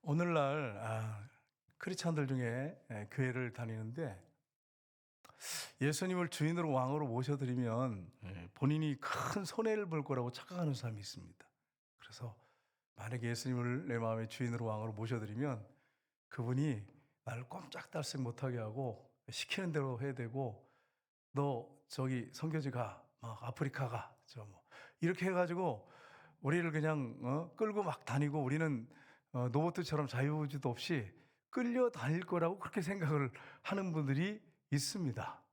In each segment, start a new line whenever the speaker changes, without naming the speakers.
오늘날 크리스찬들 중에 교회를 다니는데 예수님을 주인으로 왕으로 모셔드리면 본인이 큰 손해를 볼 거라고 착각하는 사람이 있습니다. 그래서 만약에 예수님을 내 마음의 주인으로 왕으로 모셔드리면 그분이 나를 꼼짝달싹 못하게 하고 시키는 대로 해야 되고, 너 저기 선교지 가, 막 아프리카 가, 저 뭐 이렇게 해가지고 우리를 그냥 끌고 막 다니고, 우리는 노보트처럼 자유의지도 없이 끌려다닐 거라고 그렇게 생각을 하는 분들이 있습니다.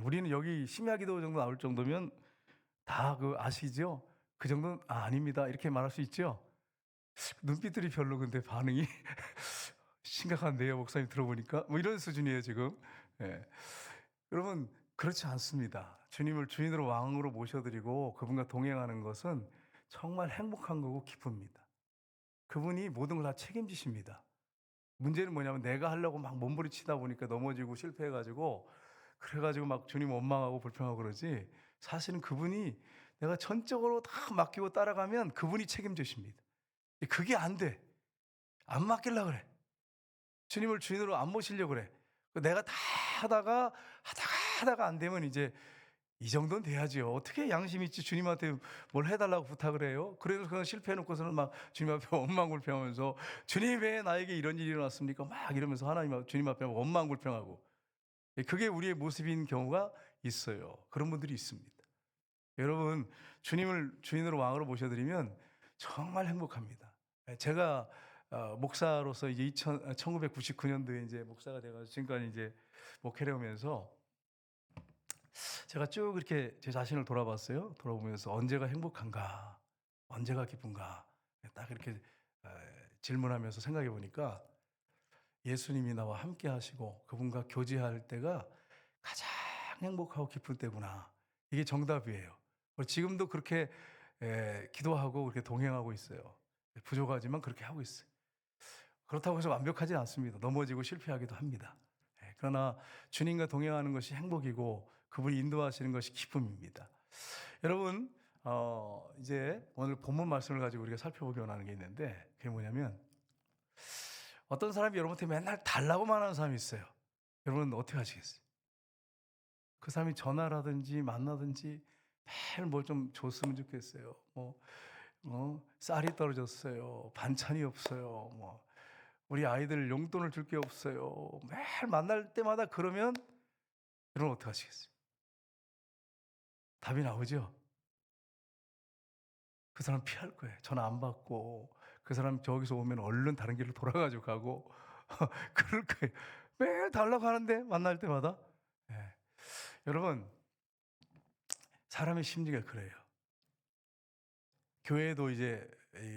우리는 여기 심야기도 정도 나올 정도면 다 아시죠? 그 정도는 아닙니다 이렇게 말할 수 있죠. 눈빛들이 별로 근데 반응이 심각한데요, 목사님 들어보니까 뭐 이런 수준이에요 지금. 예. 여러분, 그렇지 않습니다. 주님을 주인으로 왕으로 모셔드리고 그분과 동행하는 것은 정말 행복한 거고 기쁩니다. 그분이 모든 걸 다 책임지십니다. 문제는 뭐냐면 내가 하려고 막 몸부림치다 보니까 넘어지고 실패해가지고, 그래가지고 막 주님 원망하고 불평하고 그러지, 사실은 그분이 내가 전적으로 다 맡기고 따라가면 그분이 책임지십니다. 그게 안 돼. 안 맡길라 그래. 주님을 주인으로 안 모시려고 그래. 내가 다 하다가 안 되면 이제 이 정도는 돼야지요. 어떻게 양심 있지 주님한테 뭘 해달라고 부탁을 해요? 그래서 그건 실패해놓고서는 막 주님 앞에 원망불평하면서, 주님 왜 나에게 이런 일이 일어났습니까? 막 이러면서 주님 앞에 원망불평하고. 그게 우리의 모습인 경우가 있어요. 그런 분들이 있습니다. 여러분, 주님을 주인으로 왕으로 모셔드리면 정말 행복합니다. 제가 목사로서 이제 1999년도에 이제 목사가 돼가지고 지금까지 이제 목회를 하면서 제가 쭉 이렇게 제 자신을 돌아봤어요. 돌아보면서 언제가 행복한가, 언제가 기쁜가, 딱 이렇게 질문하면서 생각해 보니까 예수님이 나와 함께 하시고 그분과 교제할 때가 가장 행복하고 기쁠 때구나. 이게 정답이에요. 지금도 그렇게 기도하고 그렇게 동행하고 있어요. 부족하지만 그렇게 하고 있어요. 그렇다고 해서 완벽하지 않습니다. 넘어지고 실패하기도 합니다. 그러나 주님과 동행하는 것이 행복이고 그분이 인도하시는 것이 기쁨입니다. 여러분, 이제 오늘 본문 말씀을 가지고 우리가 살펴보기 원하는 게 있는데, 그게 뭐냐면, 어떤 사람이 여러분한테 맨날 달라고만 하는 사람이 있어요. 여러분은 어떻게 하시겠어요? 그 사람이 전화라든지 만나든지 매일 뭘 좀 줬으면 좋겠어요. 쌀이 떨어졌어요. 반찬이 없어요. 우리 아이들 용돈을 줄 게 없어요. 매일 만날 때마다 그러면 여러분 어떻게 하시겠어요? 답이 나오죠? 그 사람 피할 거예요. 전화 안 받고, 그 사람 저기서 오면 얼른 다른 길로 돌아가지고 가고 그럴 거예요. 매일 달라고 하는데 만날 때마다. 예. 여러분, 사람의 심리가 그래요. 교회에도 이제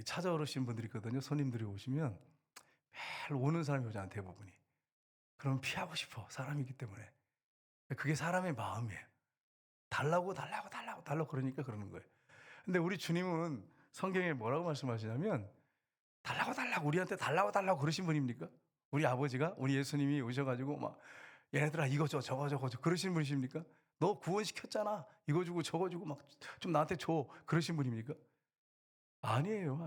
찾아오신 분들이 있거든요. 손님들이 오시면 매일 오는 사람이 오잖아요, 대부분이. 그러면 피하고 싶어, 사람이기 때문에. 그게 사람의 마음이에요. 달라고 그러니까 그러는 거예요. 근데 우리 주님은 성경에 뭐라고 말씀하시냐면, 우리한테 달라고 그러신 분입니까? 우리 아버지가, 우리 예수님이 오셔가지고 막 얘네들아 이거 줘 저거 줘 그러신 분이십니까? 너 구원시켰잖아, 이거 주고 저거 주고 막 좀 나한테 줘 그러신 분입니까? 아니에요.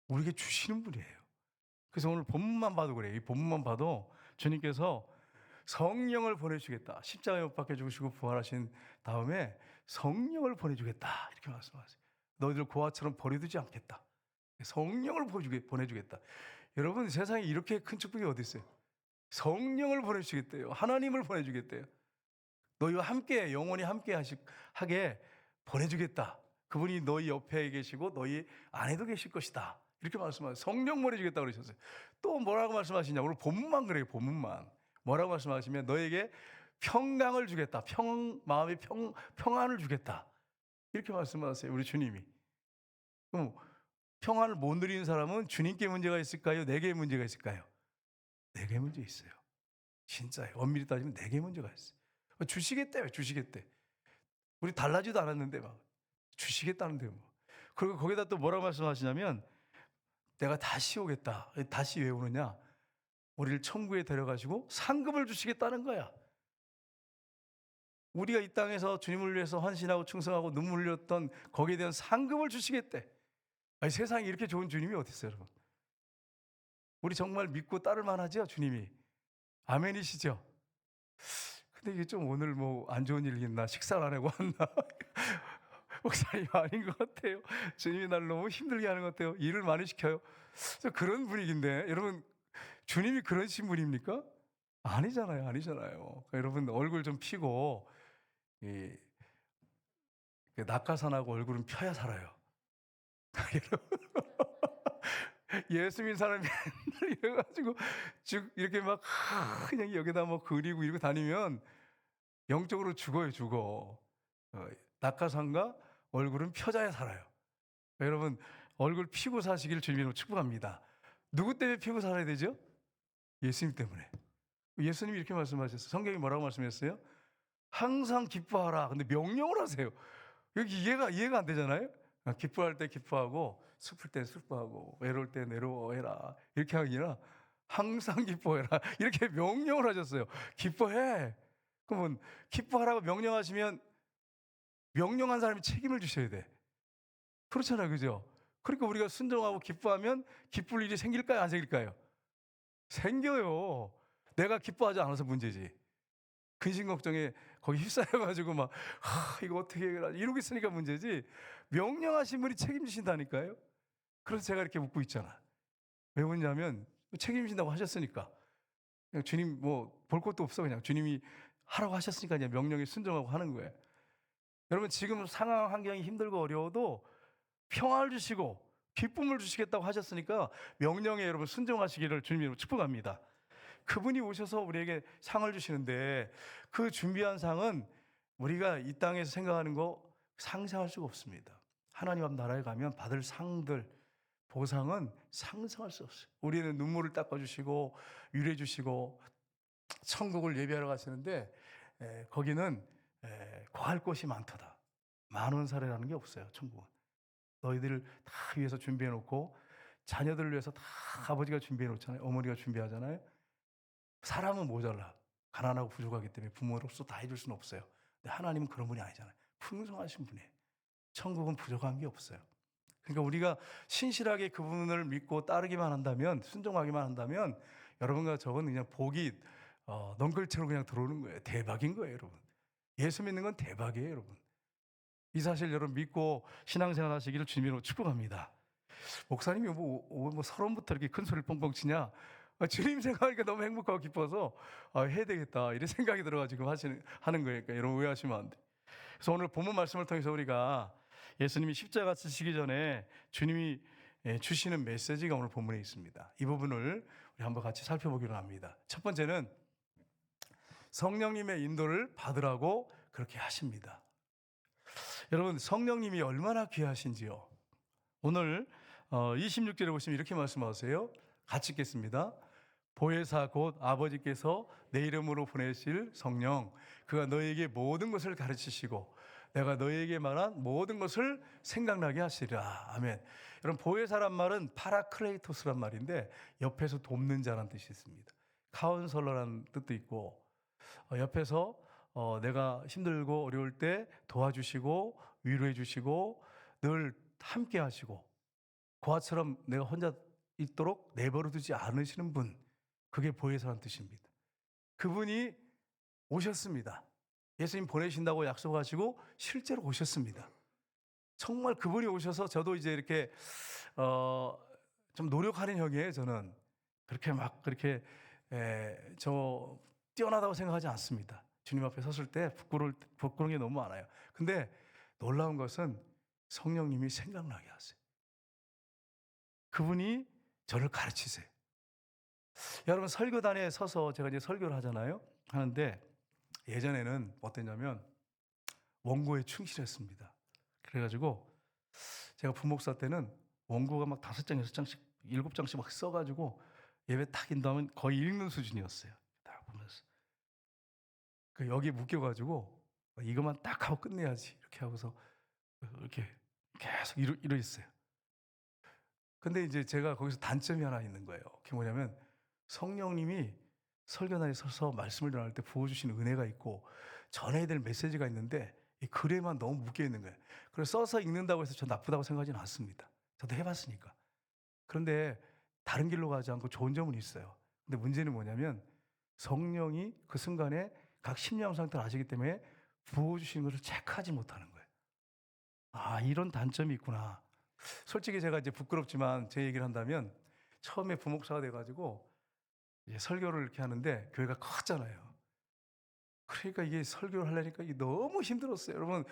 우리에게 주시는 분이에요. 그래서 오늘 본문만 봐도 그래요. 이 본문만 봐도 주님께서 성령을 보내주겠다, 십자가에 못 박혀 죽으시고 부활하신 다음에 성령을 보내주겠다 이렇게 말씀하세요. 너희들 고아처럼 버려두지 않겠다. 성령을 보내주겠다. 여러분, 세상에 이렇게 큰 축복이 어디 있어요? 성령을 보내주겠대요. 하나님을 보내주겠대요. 너희와 함께 영원히 함께 하게 보내주겠다. 그분이 너희 옆에 계시고 너희 안에도 계실 것이다. 이렇게 말씀하세요. 성령 보내주겠다 그러셨어요. 또 뭐라고 말씀하시냐? 오늘 본문만 그래요. 본문만. 뭐라고 말씀하시면 너에게 평강을 주겠다. 마음의 평안을 주겠다. 이렇게 말씀하세요. 우리 주님이. 그럼 평안을 못 누리는 사람은 주님께 문제가 있을까요? 내게 문제가 있을까요? 내게 문제 있어요. 진짜예요. 엄밀히 따지면 내게 문제가 있어요. 주시겠대요. 주시겠대. 우리 달라지도 않았는데 막 주시겠다는데 뭐. 그리고 거기다 또 뭐라고 말씀하시냐면, 내가 다시 오겠다. 다시 왜 오느냐? 우리를 천국에 데려가시고 상급을 주시겠다는 거야. 우리가 이 땅에서 주님을 위해서 헌신하고 충성하고 눈물 흘렸던 거기에 대한 상급을 주시겠대. 아니, 세상에 이렇게 좋은 주님이 어디 있어요, 여러분? 우리 정말 믿고 따를 만하죠, 주님이. 아멘이시죠? 근데 이게 좀 오늘 뭐 안 좋은 일 있나? 식사를 안 하고 왔나? 목사님 아닌 것 같아요. 주님이 날 너무 힘들게 하는 것 같아요. 일을 많이 시켜요. 그런 분위기인데 여러분, 주님이 그러신 분입니까? 아니잖아요, 아니잖아요. 그러니까 여러분 얼굴 좀 피고 이 낙하산하고 얼굴은 펴야 살아요. 예수 믿는 사람이 맨날 이래가지고 쭉 이렇게 막 그냥 여기다 뭐 그리고 이러고 다니면 영적으로 죽어요, 죽어. 낙하산과 얼굴은 펴져야 살아요. 여러분 얼굴 피고 사시기를 주님으로 축복합니다. 누구 때문에 피고 살아야 되죠? 예수님 때문에. 예수님이 이렇게 말씀하셨어요. 성경이 뭐라고 말씀했어요? 항상 기뻐하라. 근데 명령을 하세요. 여기 이해가 안 되잖아요. 기뻐할 때 기뻐하고 슬플 때 슬퍼하고 외로울 때 외로워해라. 이렇게 하기 아니라 항상 기뻐해라. 이렇게 명령을 하셨어요. 기뻐해. 그러면 기뻐하라고 명령하시면 명령한 사람이 책임을 주셔야 돼. 그렇잖아요, 그죠? 그러니까 우리가 순종하고 기뻐하면 기쁠 일이 생길까요, 안 생길까요? 생겨요. 내가 기뻐하지 않아서 문제지. 근심 걱정에 거기 휩싸여가지고 막 이거 어떻게 해라 이러고 있으니까 문제지. 명령하신 분이 책임지신다니까요. 그래서 제가 이렇게 묻고 있잖아. 왜 묻냐면 책임진다고 하셨으니까. 그냥 주님 뭐 볼 것도 없어. 그냥 주님이 하라고 하셨으니까 그냥 명령에 순종하고 하는 거예요. 여러분 지금 상황 환경이 힘들고 어려워도 평화를 주시고 기쁨을 주시겠다고 하셨으니까 명령에 여러분 순종하시기를 주님으로 축복합니다. 그분이 오셔서 우리에게 상을 주시는데 그 준비한 상은 우리가 이 땅에서 생각하는 거 상상할 수가 없습니다. 하나님 앞 나라에 가면 받을 상들, 보상은 상상할 수 없어요. 우리는 눈물을 닦아주시고 위로해주시고 천국을 예비하러 가시는데 거기는 거할 곳이 많도다. 만원 사례라는 게 없어요. 천국은. 너희들을 다 위해서 준비해 놓고 자녀들을 위해서 다 아버지가 준비해 놓잖아요. 어머니가 준비하잖아요. 사람은 모자라. 가난하고 부족하기 때문에 부모로서 다 해줄 수는 없어요. 근데 하나님은 그런 분이 아니잖아요. 풍성하신 분이에요. 천국은 부족한 게 없어요. 그러니까 우리가 신실하게 그분을 믿고 따르기만 한다면, 순종하기만 한다면 여러분과 저건 그냥 복이 넝글처럼 그냥 들어오는 거예요. 대박인 거예요, 여러분. 예수 믿는 건 대박이에요, 여러분. 이 사실 여러분 믿고 신앙생활 하시기를 주님으로 축복합니다. 목사님이 뭐 서론부터 이렇게 큰 소리를 뻥뻥 치냐? 주님 생각하니까 너무 행복하고 기뻐서 해야 되겠다 이런 생각이 들어가지고 하는 거예요. 그러니까 여러분 오해하시면 안 돼. 그래서 오늘 본문 말씀을 통해서 우리가 예수님이 십자가 지시기 전에 주님이 주시는 메시지가 오늘 본문에 있습니다. 이 부분을 우리 한번 같이 살펴보기로 합니다. 첫 번째는 성령님의 인도를 받으라고 그렇게 하십니다. 여러분 성령님이 얼마나 귀하신지요. 오늘 26절에 보시면 이렇게 말씀하세요. 같이 읽겠습니다. 보혜사 곧 아버지께서 내 이름으로 보내실 성령 그가 너에게 모든 것을 가르치시고 내가 너에게 말한 모든 것을 생각나게 하시리라. 아멘. 여러분 보혜사란 말은 파라클레이토스란 말인데 옆에서 돕는 자라는 뜻이 있습니다. 카운슬러라는 뜻도 있고 옆에서 내가 힘들고 어려울 때 도와주시고 위로해 주시고 늘 함께 하시고 고아처럼 내가 혼자 있도록 내버려 두지 않으시는 분, 그게 보혜사라는 뜻입니다. 그분이 오셨습니다. 예수님 보내신다고 약속하시고 실제로 오셨습니다. 정말 그분이 오셔서 저도 이제 이렇게 좀 노력하는 형이에요. 저는 그렇게 저 뛰어나다고 생각하지 않습니다. 주님 앞에 섰을 때 부끄러운 게 너무 많아요. 근데 놀라운 것은 성령님이 생각나게 하세요. 그분이 저를 가르치세요. 여러분 설교단에 서서 제가 이제 설교를 하는데 예전에는 어땠냐면 원고에 충실했습니다. 그래가지고 제가 부목사 때는 원고가 막 5장, 6장씩, 7장씩 막 써가지고 예배 딱 인도하면 거의 읽는 수준이었어요. 딱 보면서 여기 묶여가지고 이것만 딱 하고 끝내야지 이렇게 하고서 이렇게 계속 이러 있어요. 근데 이제 제가 거기서 단점이 하나 있는 거예요. 그게 뭐냐면 성령님이 설교단에 서서 말씀을 전할 때 부어주시는 은혜가 있고 전해야 될 메시지가 있는데 이 글에만 너무 묶여 있는 거예요. 그래서 써서 읽는다고 해서 저 나쁘다고 생각하지는 않습니다. 저도 해봤으니까. 그런데 다른 길로 가지 않고 좋은 점은 있어요. 근데 문제는 뭐냐면 성령이 그 순간에 각 심령 상태를 아시기 때문에 부어주시는 것을 체크하지 못하는 거예요. 아, 이런 단점이 있구나. 솔직히 제가 이제 부끄럽지만 제 얘기를 한다면 처음에 부목사가 돼가지고 이제 설교를 이렇게 하는데 교회가 컸잖아요. 그러니까 이게 설교를 하려니까 이게 너무 힘들었어요. 여러분,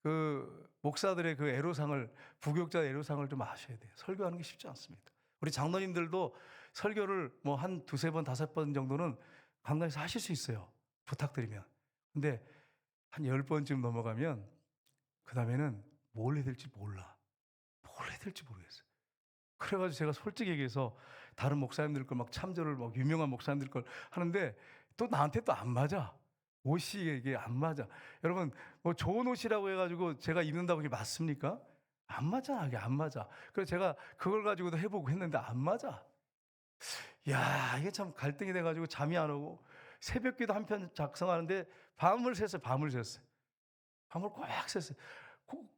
그 목사들의 그 애로사항을, 부교육자 애로사항을 좀 아셔야 돼요. 설교하는 게 쉽지 않습니다. 우리 장로님들도 설교를 뭐 한 두세 번, 다섯 번 정도는 강단에서 하실 수 있어요. 부탁드리면. 근데 한 10번쯤 넘어가면 그 다음에는 뭘 해야 될지 몰라. 뭘 해야 될지 모르겠어요. 그래가지고 제가 솔직히 얘기해서 다른 목사님들 걸 막 참조를 막 유명한 목사님들 걸 하는데 또 나한테 또 안 맞아. 옷이 이게 안 맞아. 여러분, 뭐 좋은 옷이라고 해가지고 제가 입는다고 이게 맞습니까? 안 맞아. 이게 안 맞아. 그래서 제가 그걸 가지고도 해보고 했는데 안 맞아. 야, 이게 참 갈등이 돼가지고 잠이 안 오고 새벽기도 한 편 작성하는데 밤을 샜어요. 밤을 샜어요. 밤을 꼬박 샜어요.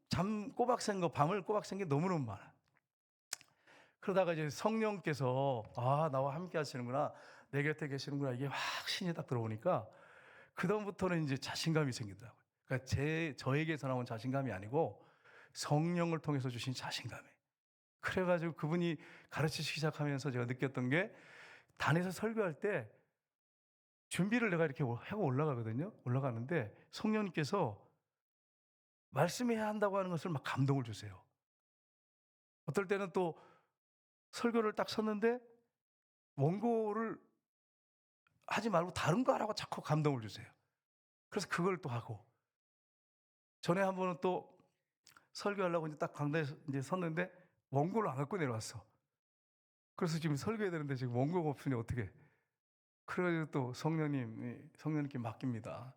잠 꼬박 샌 거, 밤을 꼬박 샌 게 너무너무 많아. 그러다가 이제 성령께서 아, 나와 함께 하시는구나, 내 곁에 계시는구나, 이게 확 신이 딱 들어오니까 그다음부터는 이제 자신감이 생기더라고요. 그러니까 저에게서 나온 자신감이 아니고 성령을 통해서 주신 자신감이에요. 그래가지고 그분이 가르치시기 시작하면서 제가 느꼈던 게, 단에서 설교할 때 준비를 내가 이렇게 하고 올라가거든요. 올라가는데 성령님께서 말씀해야 한다고 하는 것을 막 감동을 주세요. 어떨 때는 또 설교를 딱 섰는데 원고를 하지 말고 다른 거 하라고 자꾸 감동을 주세요. 그래서 그걸 또 하고, 전에 한 번은 또 설교하려고 이제 딱 강단에 이제 섰는데 원고를 안 갖고 내려왔어. 그래서 지금 설교해야 되는데 지금 원고가 없으니 어떻게? 그래가지고 또 성령님께 맡깁니다.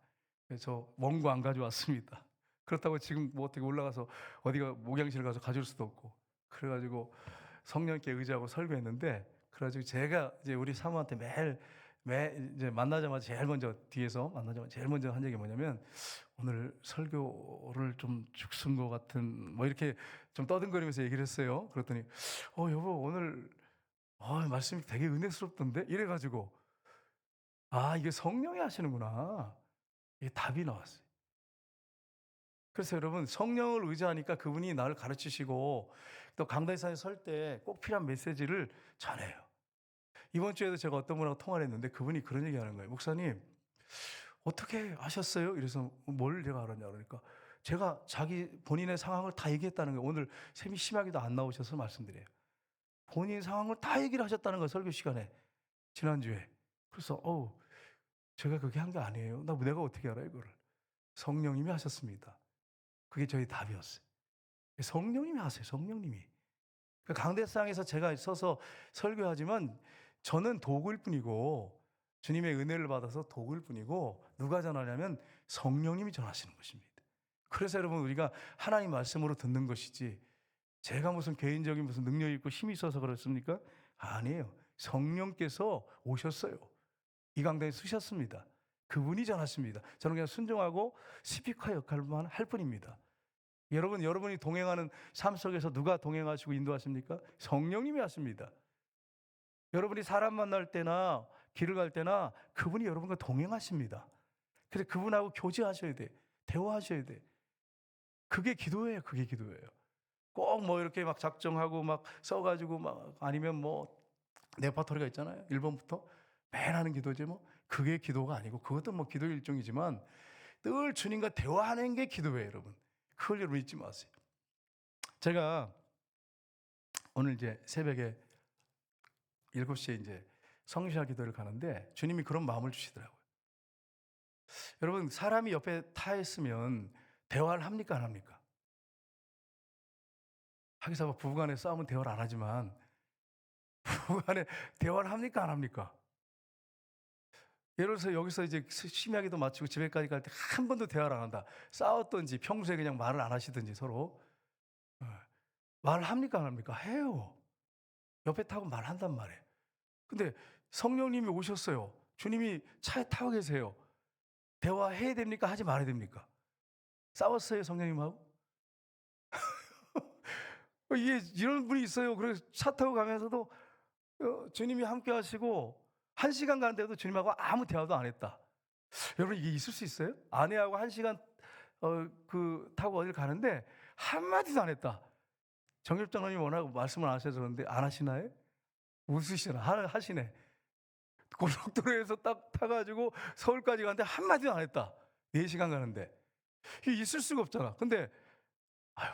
그래서 저 원고 안 가져왔습니다. 그렇다고 지금 뭐 어떻게 올라가서 어디가 목양실 가서 가져올 수도 없고, 그래가지고 성령께 의지하고 설교했는데, 그래가지고 제가 이제 우리 사모한테 매 이제 만나자마자 제일 먼저 뒤에서 만나자마자 제일 먼저 한 얘기 뭐냐면, 오늘 설교를 좀 죽순 것 같은 뭐 이렇게 좀 떠든거리면서 얘기를 했어요. 그랬더니 여보 오늘 말씀이 되게 은혜스럽던데 이래가지고, 아, 이게 성령이 하시는구나, 이게 답이 나왔어요. 그래서 여러분, 성령을 의지하니까 그분이 나를 가르치시고 또 강단에 설 때 꼭 필요한 메시지를 전해요. 이번 주에도 제가 어떤 분하고 통화를 했는데 그분이 그런 얘기 하는 거예요. 목사님, 어떻게 아셨어요? 이래서 뭘 제가 알았냐 그러니까 제가 자기 본인의 상황을 다 얘기했다는 거예요. 오늘 샘이 심하게도 안 나오셔서 말씀드려요. 본인 상황을 다 얘기를 하셨다는 거예요. 설교 시간에, 지난주에. 그래서 제가 그렇게 한 게 아니에요. 내가 어떻게 알아요 이거를. 성령님이 하셨습니다. 그게 저희 답이었어요. 성령님이 하세요. 성령님이. 강대상에서 제가 서서 설교하지만 저는 도구일 뿐이고, 주님의 은혜를 받아서 도구일 뿐이고, 누가 전하냐면 성령님이 전하시는 것입니다. 그래서 여러분, 우리가 하나님 말씀으로 듣는 것이지 제가 무슨 개인적인 무슨 능력이 있고 힘이 있어서 그렇습니까? 아니에요. 성령께서 오셨어요. 이 강단에 쓰셨습니다. 그분이 전하십니다. 저는 그냥 순종하고 스피커 역할만 할 뿐입니다. 여러분이 동행하는 삶 속에서 누가 동행하시고 인도하십니까? 성령님이 하십니다. 여러분이 사람 만날 때나 길을 갈 때나 그분이 여러분과 동행하십니다. 그래서 그분하고 교제하셔야 돼. 대화하셔야 돼. 그게 기도예요. 그게 기도예요. 꼭 뭐 이렇게 막 작정하고 막 써가지고 막, 아니면 뭐 레퍼토리가 있잖아요. 1번부터 매일 하는 기도지 뭐. 그게 기도가 아니고, 그것도 뭐 기도의 일종이지만 늘 주님과 대화하는 게 기도예요, 여러분. 그걸 여러분 잊지 마세요. 제가 오늘 이제 새벽에 7시에 이제 성시화 기도를 가는데 주님이 그런 마음을 주시더라고요. 여러분, 사람이 옆에 타 있으면 대화를 합니까 안 합니까? 하기사 부부간에 싸우면 대화를 안 하지만 부부간에 대화를 합니까 안 합니까? 예를 들어서 여기서 이제 심야기도 마치고 집에까지 갈 때 한 번도 대화를 안 한다. 싸웠든지 평소에 그냥 말을 안 하시든지 서로 말을 합니까 안 합니까? 해요. 옆에 타고 말한단 말이에요. 근데 성령님이 오셨어요. 주님이 차에 타고 계세요. 대화해야 됩니까? 하지 말아야 됩니까? 싸웠어요, 성령님하고? 이게 이런 분이 있어요. 그래서 차 타고 가면서도 주님이 함께 하시고 1시간 가는데도 주님하고 아무 대화도 안 했다. 여러분 이게 있을 수 있어요? 아내하고 1시간 타고 어딜 가는데 한마디도 안 했다. 정협장로님 워낙 말씀을 안 하셔서 그런데 안 하시나요? 웃으시나? 하시네. 고속도로에서 딱 타가지고 서울까지 가는데 한마디도 안 했다. 4시간 가는데. 이게 있을 수가 없잖아. 근데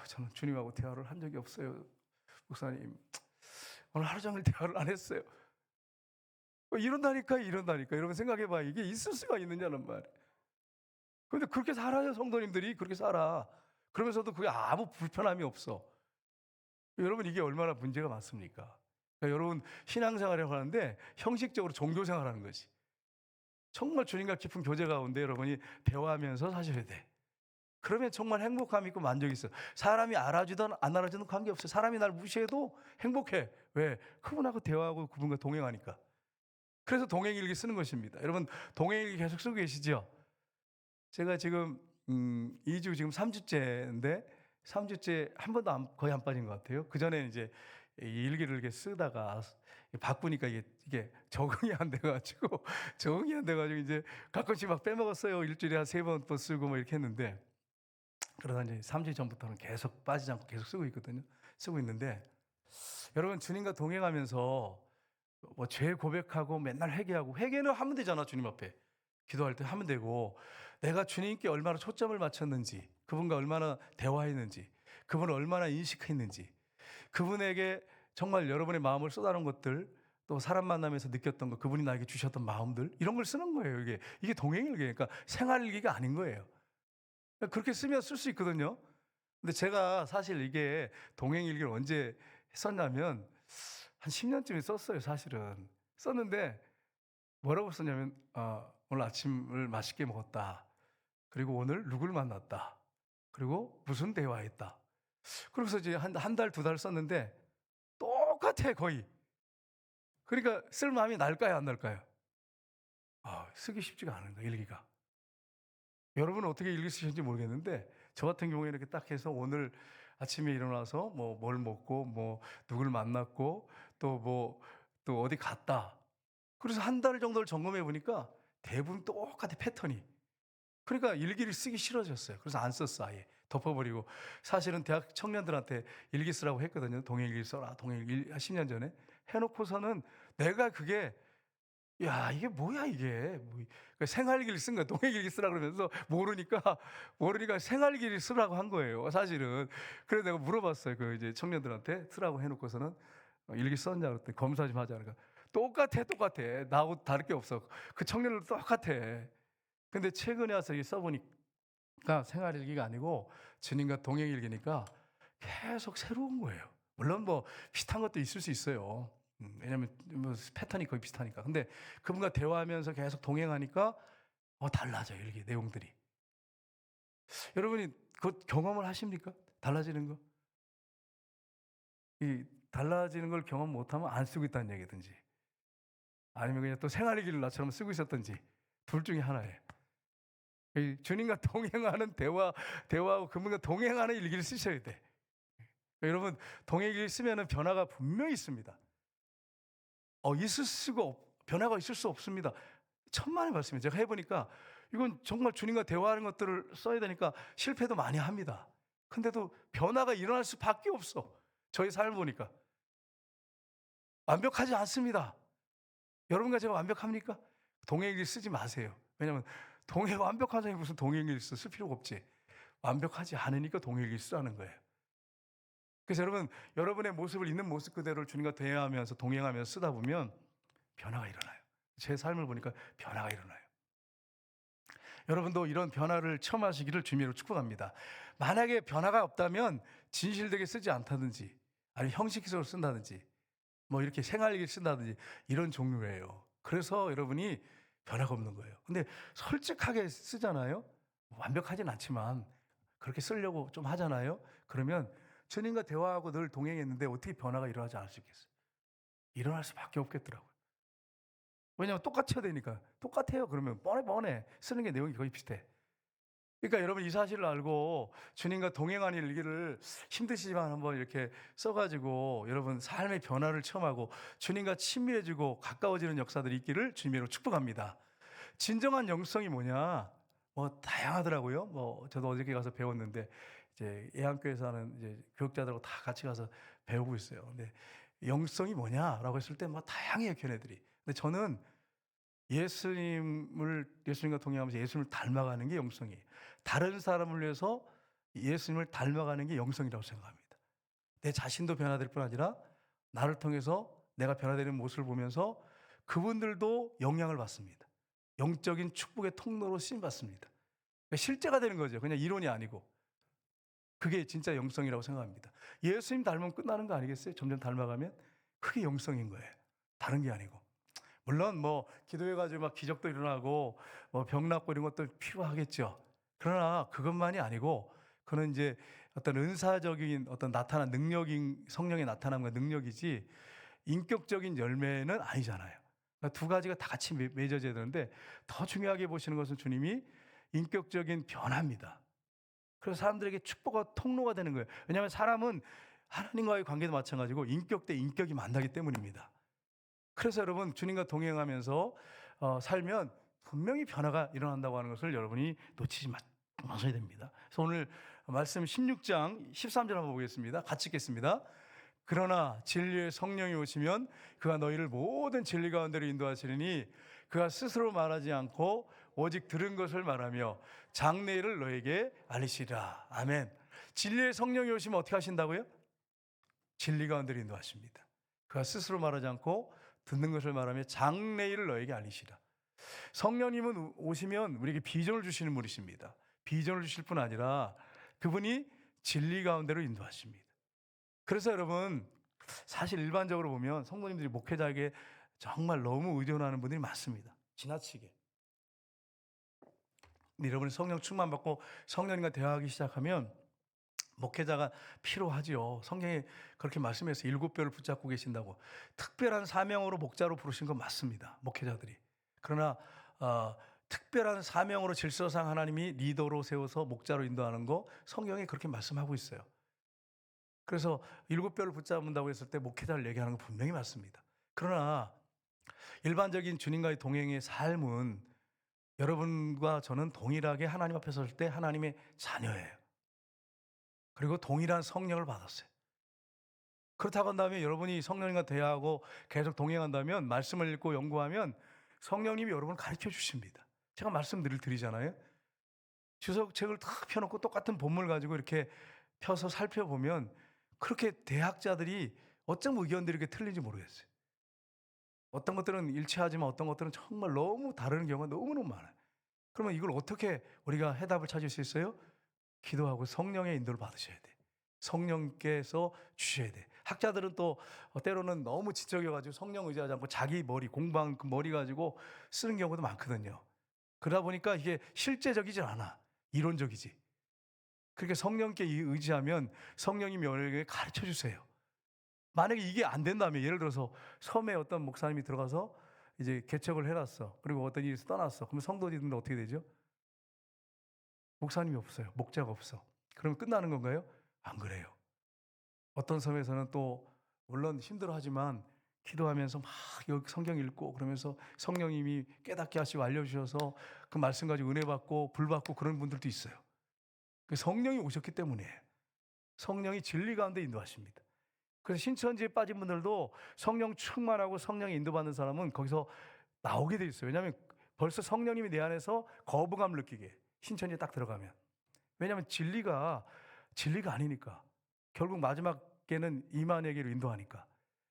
저는 주님하고 대화를 한 적이 없어요. 목사님 오늘 하루 종일 대화를 안 했어요. 이런다니까 여러분 생각해봐. 이게 있을 수가 있느냐는 말. 근데 그렇게 살아요. 성도님들이 그렇게 살아. 그러면서도 그게 아무 불편함이 없어. 여러분 이게 얼마나 문제가 많습니까? 그러니까 여러분 신앙생활을 하는데 형식적으로 종교생활하는 거지. 정말 주님과 깊은 교제 가운데 여러분이 대화하면서 사셔야 돼. 그러면 정말 행복감 있고 만족이 있어. 사람이 알아주든 안 알아주든 관계없어. 사람이 날 무시해도 행복해. 왜? 그분하고 대화하고 그분과 동행하니까. 그래서 동행일기 쓰는 것입니다. 여러분 동행일기 계속 쓰고 계시죠? 제가 지금 2주 지금 3주째인데 3주째 한 번도 거의 안 빠진 것 같아요. 그전에 이제 이 일기를 이렇게 쓰다가 바꾸니까 이게 적응이 안 돼가지고 적응이 안 돼가지고 이제 가끔씩 막 빼먹었어요. 일주일에 한 3번 또 쓰고 뭐 이렇게 했는데 그러다 이제 3주 전부터는 계속 빠지지 않고 계속 쓰고 있거든요. 쓰고 있는데 여러분 주님과 동행하면서 뭐 죄 고백하고 맨날 회개하고 회개는 하면 되잖아. 주님 앞에 기도할 때 하면 되고 내가 주님께 얼마나 초점을 맞췄는지 그분과 얼마나 대화했는지 그분을 얼마나 인식했는지 그분에게 정말 여러분의 마음을 쏟아놓은 것들 또 사람 만나면서 느꼈던 것 그분이 나에게 주셨던 마음들 이런 걸 쓰는 거예요. 이게 동행일기 그러니까 생활일기가 아닌 거예요. 그렇게 쓰면 쓸 수 있거든요. 근데 제가 사실 이게 동행일기를 언제 썼냐면 한 10년쯤에 썼어요. 사실은 썼는데 뭐라고 썼냐면 오늘 아침을 맛있게 먹었다. 그리고 오늘 누굴 만났다. 그리고 무슨 대화했다. 그래서 이제 한 달, 2달 썼는데 똑같아 거의. 그러니까 쓸 마음이 날까요, 안 날까요? 쓰기 쉽지가 않은 거예요, 일기가. 여러분은 어떻게 일기 쓰셨는지 모르겠는데 저 같은 경우에 이렇게 딱 해서 오늘 아침에 일어나서 뭐 뭘 먹고 뭐 누굴 만났고 또 어디 갔다. 그래서 한 달 정도를 점검해 보니까 대부분 똑같아 패턴이. 그러니까 일기를 쓰기 싫어졌어요. 그래서 안 썼어 아예. 덮어버리고 사실은 대학 청년들한테 일기 쓰라고 했거든요. 동행일기 써라. 동행일기 10년 전에 해놓고서는 내가 그게 야 이게 뭐야 이게 그러니까 생활기를 쓴 거야. 동행일기 쓰라 그러면서 모르니까 생활기를 쓰라고 한 거예요. 사실은 그래서 내가 물어봤어요. 그 이제 청년들한테 쓰라고 해놓고서는 일기 썼냐 그랬더니 검사 좀 하자. 그러니까 똑같아 나하고 다를 게 없어. 그 청년들도 똑같아. 근데 최근에 와서 이게 써보니까 생활일기가 아니고 주님과 동행일기니까 계속 새로운 거예요. 물론 뭐 비슷한 것도 있을 수 있어요. 왜냐하면 뭐 패턴이 거의 비슷하니까. 근데 그분과 대화하면서 계속 동행하니까 달라져요. 일기 내용들이. 여러분이 그 경험을 하십니까? 달라지는 거? 이 달라지는 걸 경험 못하면 안 쓰고 있다는 얘기든지 아니면 그냥 또 생활일기를 나처럼 쓰고 있었든지 둘 중에 하나예요. 주님과 동행하는 대화하고 그분과 동행하는 일기를 쓰셔야 돼. 여러분 동행일기를 쓰면 변화가 분명히 있습니다. 변화가 있을 수 없습니다. 천만의 말씀이에요. 제가 해보니까 이건 정말 주님과 대화하는 것들을 써야 되니까 실패도 많이 합니다. 근데도 변화가 일어날 수밖에 없어. 저희 삶을 보니까 완벽하지 않습니다. 여러분과 제가 완벽합니까? 동행일기 쓰지 마세요. 왜냐하면 완벽한 사람이 무슨 동행일기 쓸 필요가 없지. 완벽하지 않으니까 동행일기 쓰라는 거예요. 그래서 여러분의 모습을 있는 모습 그대로를 주님과 대화하면서 동행하면서 쓰다 보면 변화가 일어나요. 제 삶을 보니까 변화가 일어나요. 여러분도 이런 변화를 체험하시기를 주님으로 축복합니다. 만약에 변화가 없다면 진실되게 쓰지 않다든지 아니면 형식적으로 쓴다든지 뭐 이렇게 생활일기 쓴다든지 이런 종류예요. 그래서 여러분이 변화가 없는 거예요. 근데 솔직하게 쓰잖아요. 완벽하진 않지만 그렇게 쓰려고 좀 하잖아요. 그러면 주님과 대화하고 늘 동행했는데 어떻게 변화가 일어나지 않을 수 있겠어요? 일어날 수밖에 없겠더라고요. 왜냐하면 똑같이 해야 되니까. 똑같아요. 그러면 뻔해. 쓰는 게 내용이 거의 비슷해. 그러니까 여러분 이 사실을 알고 주님과 동행하는 일기를 힘드시지만 한번 이렇게 써 가지고 여러분 삶의 변화를 체험하고 주님과 친밀해지고 가까워지는 역사들이 있기를 주님으로 축복합니다. 진정한 영성이 뭐냐? 뭐 다양하더라고요. 뭐 저도 어저께 가서 배웠는데 이제 예안교회에서 하는 이제 교육자들하고 다 같이 가서 배우고 있어요. 근데 영성이 뭐냐라고 했을 때 뭐 다양해요, 걔네들이. 근데 저는 예수님과 동행하면서 예수님을 닮아가는 게 영성이에요. 다른 사람을 위해서 예수님을 닮아가는 게 영성이라고 생각합니다. 내 자신도 변화될 뿐 아니라 나를 통해서 내가 변화되는 모습을 보면서 그분들도 영향을 받습니다. 영적인 축복의 통로로 쓰임 받습니다. 그러니까 실제가 되는 거죠. 그냥 이론이 아니고. 그게 진짜 영성이라고 생각합니다. 예수님 닮으면 끝나는 거 아니겠어요? 점점 닮아가면 그게 영성인 거예요. 다른 게 아니고. 물론 뭐 기도해가지고 막 기적도 일어나고 뭐 병 낫고 이런 것도 필요하겠죠. 그러나 그것만이 아니고 그는 이제 어떤 은사적인 어떤 나타난 능력인 성령의 나타남과 능력이지 인격적인 열매는 아니잖아요. 그러니까 두 가지가 다 같이 맺어져야 되는데 더 중요하게 보시는 것은 주님이 인격적인 변화입니다. 그래서 사람들에게 축복과 통로가 되는 거예요. 왜냐하면 사람은 하나님과의 관계도 마찬가지고 인격 대 인격이 만나기 때문입니다. 그래서 여러분 주님과 동행하면서 살면 분명히 변화가 일어난다고 하는 것을 여러분이 놓치지 마셔야 됩니다. 그래서 오늘 말씀 16장 13절 한번 보겠습니다. 같이 읽겠습니다. 그러나 진리의 성령이 오시면 그가 너희를 모든 진리 가운데로 인도하시리니 그가 스스로 말하지 않고 오직 들은 것을 말하며 장래일을 너에게 알리시리라. 아멘. 진리의 성령이 오시면 어떻게 하신다고요? 진리 가운데로 인도하십니다. 그가 스스로 말하지 않고 듣는 것을 말하며 장래일을 너에게 알리시라. 성령님은 오시면 우리에게 비전을 주시는 분이십니다. 비전을 주실 뿐 아니라 그분이 진리 가운데로 인도하십니다. 그래서 여러분 사실 일반적으로 보면 성도님들이 목회자에게 정말 너무 의존하는 분들이 많습니다. 지나치게. 근데 여러분이 성령 충만 받고 성령님과 대화하기 시작하면 목회자가 필요하지요. 성경에 그렇게 말씀해서 7뼈를 붙잡고 계신다고. 특별한 사명으로 목자로 부르신 건 맞습니다. 목회자들이. 그러나 특별한 사명으로 질서상 하나님이 리더로 세워서 목자로 인도하는 거 성경에 그렇게 말씀하고 있어요. 그래서 7뼈를 붙잡는다고 했을 때 목회자를 얘기하는 건 분명히 맞습니다. 그러나 일반적인 주님과의 동행의 삶은 여러분과 저는 동일하게 하나님 앞에 설 때 하나님의 자녀예요. 그리고 동일한 성령을 받았어요. 그렇다고 한다면 여러분이 성령님과 대화하고 계속 동행한다면 말씀을 읽고 연구하면 성령님이 여러분을 가르쳐 주십니다. 제가 말씀들을 드리잖아요. 주석책을 탁 펴놓고 똑같은 본문을 가지고 이렇게 펴서 살펴보면 그렇게 대학자들이 어쩜 의견들이 이렇게 틀린지 모르겠어요. 어떤 것들은 일치하지만 어떤 것들은 정말 너무 다른 경우가 너무너무 많아요. 그러면 이걸 어떻게 우리가 해답을 찾을 수 있어요? 기도하고 성령의 인도를 받으셔야 돼. 성령께서 주셔야 돼. 학자들은 또 때로는 너무 지적해가지고 성령 의지하지 않고 자기 머리, 공부한 그 머리 가지고 쓰는 경우도 많거든요. 그러다 보니까 이게 실제적이지 않아. 이론적이지. 그렇게 성령께 의지하면 성령님이 우리에게 가르쳐 주세요. 만약에 이게 안 된다면 예를 들어서 섬에 어떤 목사님이 들어가서 이제 개척을 해놨어. 그리고 어떤 일이 떠났어. 그러면 성도들은 어떻게 되죠? 목사님이 없어요. 목자가 없어. 그러면 끝나는 건가요? 안 그래요. 어떤 섬에서는 또 물론 힘들어하지만 기도하면서 막 여기 성경 읽고 그러면서 성령님이 깨닫게 하시고 알려주셔서 그 말씀 가지고 은혜 받고 불 받고 그런 분들도 있어요. 그 성령이 오셨기 때문에 성령이 진리 가운데 인도하십니다. 그래서 신천지에 빠진 분들도 성령 충만하고 성령에 인도받는 사람은 거기서 나오게 돼 있어요. 왜냐하면 벌써 성령님이 내 안에서 거부감을 느끼게 신천지에 딱 들어가면. 왜냐하면 진리가 아니니까. 결국 마지막에는 이만에게로 인도하니까.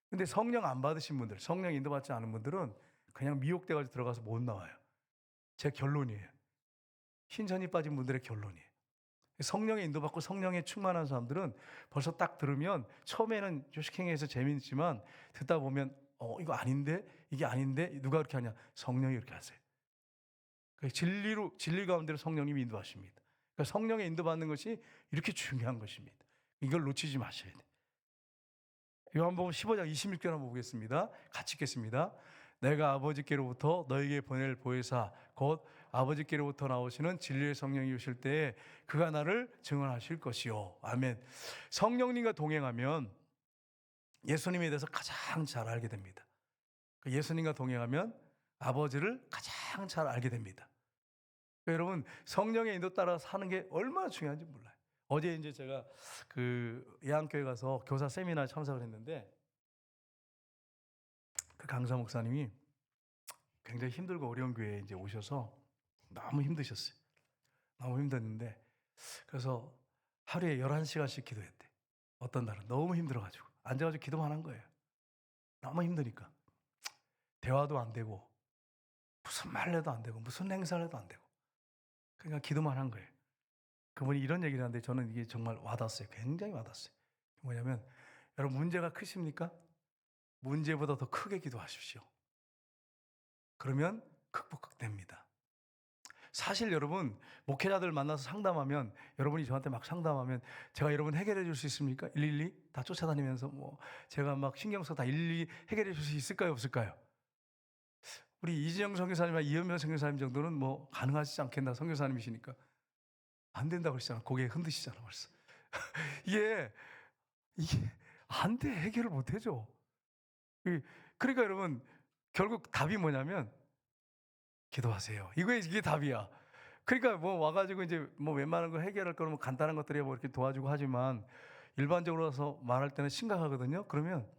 근데 성령 안 받으신 분들, 성령 인도받지 않은 분들은 그냥 미혹돼가지고 들어가서 못 나와요. 제 결론이에요. 신천지 빠진 분들의 결론이에요. 성령에 인도받고 성령에 충만한 사람들은 벌써 딱 들으면 처음에는 조식행위에서 재미있지만 듣다 보면 이거 아닌데 이게 아닌데 누가 그렇게 하냐? 성령이 그렇게 하세요. 진리 가운데로 성령님이 인도하십니다. 그러니까 성령에 인도받는 것이 이렇게 중요한 것입니다. 이걸 놓치지 마셔야 돼요. 요한복음 15장 26절 한번 보겠습니다. 같이 읽겠습니다. 내가 아버지께로부터 너에게 보낼 보혜사 곧 아버지께로부터 나오시는 진리의 성령이 오실 때에 그가 나를 증언하실 것이요. 아멘. 성령님과 동행하면 예수님에 대해서 가장 잘 알게 됩니다. 예수님과 동행하면 아버지를 가장 잘 알게 됩니다. 여러분, 성령의 인도 따라 사는 게 얼마나 중요한지 몰라요. 어제 이제 제가 그 예안교회 가서 교사 세미나에 참석을 했는데 그 강사 목사님이 굉장히 힘들고 어려운 교회에 이제 오셔서 너무 힘드셨어요. 너무 힘들었는데 그래서 하루에 11시간씩 기도했대. 어떤 날은 너무 힘들어가지고 앉아가지고 기도만 한 거예요. 너무 힘드니까 대화도 안 되고 무슨 말 해도 안 되고 무슨 행사를 해도 안 되고 그러니까 기도만 한 거예요. 그분이 이런 얘기를 하는데 저는 이게 정말 와닿았어요. 굉장히 와닿았어요. 뭐냐면 여러분 문제가 크십니까? 문제보다 더 크게 기도하십시오. 그러면 극복됩니다. 사실 여러분 목회자들 만나서 상담하면 여러분이 저한테 막 상담하면 제가 여러분 해결해 줄 수 있습니까? 112 다 쫓아다니면서 뭐 제가 막 신경 써 다 일일이 해결해 줄 수 있을까요? 없을까요? 우리 이진영 선교사님이나 이현명 선교사님 정도는 뭐 가능하시지 않겠나 선교사님이시니까 안 된다고 그러시잖아. 고개 흔드시잖아 벌써. 이게 안 돼. 해결을 못 해줘. 그러니까 여러분 결국 답이 뭐냐면 기도하세요. 이게 답이야. 그러니까 뭐 와가지고 이제 뭐 웬만한 거 해결할 거는 뭐 간단한 것들이야 뭐 이렇게 도와주고 하지만 일반적으로 와서 말할 때는 심각하거든요. 그러면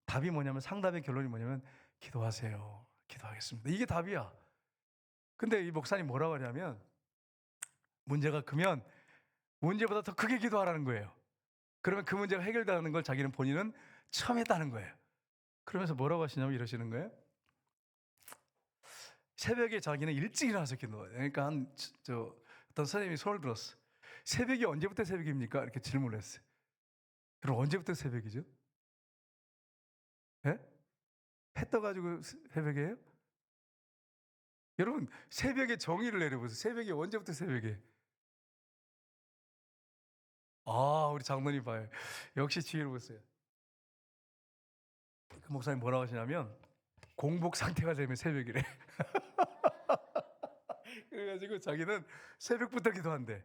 답이 뭐냐면 상담의 결론이 뭐냐면 기도하세요. 기도하겠습니다. 이게 답이야. 근데 이 목사님 뭐라고 하냐면 문제가 크면 문제보다 더 크게 기도하라는 거예요. 그러면 그 문제가 해결되는 걸 자기는 본인은 처음 했다는 거예요. 그러면서 뭐라고 하시냐면 이러시는 거예요. 새벽에 자기는 일찍 일어나서 기도해요. 그러니까 어떤 선생님이 손을 들었어. 새벽이 언제부터 새벽입니까? 이렇게 질문을 했어요. 그럼 언제부터 새벽이죠? 예? 해 떠가지고 새벽이에요? 여러분 새벽에 정의를 내려보세요. 새벽이 언제부터 새벽이에요? 아 우리 장로님 봐요. 역시 지혜로우세요. 그 목사님 뭐라고 하시냐면 공복 상태가 되면 새벽이래. 그래가지고 자기는 새벽부터 기도한대.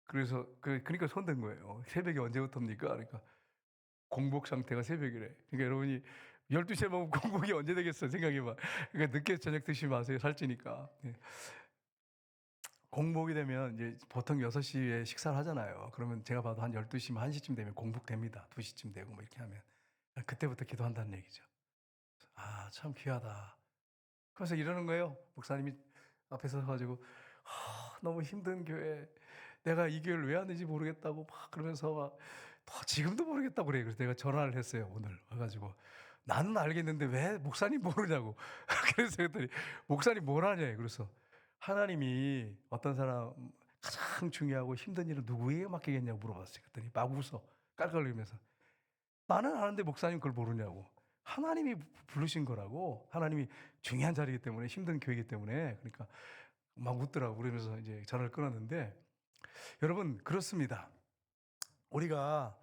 그래서 그러니까 손든 거예요. 새벽이 언제부터입니까? 그러니까 공복 상태가 새벽이래. 그러니까 여러분이 12시에 먹으면 공복이 언제 되겠어요? 생각해봐. 그러니까 늦게 저녁 드시지 마세요. 살찌니까. 예. 공복이 되면 이제 보통 6시에 식사를 하잖아요. 그러면 제가 봐도 한 12시, 1시쯤 되면 공복됩니다. 2시쯤 되고 뭐 이렇게 하면. 그때부터 기도한다는 얘기죠. 아, 참 귀하다. 그래서 이러는 거예요. 목사님이 앞에 서가지고 너무 힘든 교회, 내가 이 교회를 왜 왔는지 모르겠다고 막 그러면서 막 지금도 모르겠다고 그래. 그래서 내가 전화를 했어요. 오늘 와가지고 나는 알겠는데 왜 목사님 모르냐고. 그래서 그랬더니 목사님 뭘 하냐. 그래서 하나님이 어떤 사람 가장 중요하고 힘든 일을 누구에게 맡기겠냐고 물어봤어요. 그랬더니 막 웃어 깔깔거리면서 나는 아는데 목사님 그걸 모르냐고. 하나님이 부르신 거라고. 하나님이 중요한 자리이기 때문에 힘든 교회이기 때문에 그러니까 막 웃더라고. 그러면서 이제 전화를 끊었는데 여러분 그렇습니다. 우리가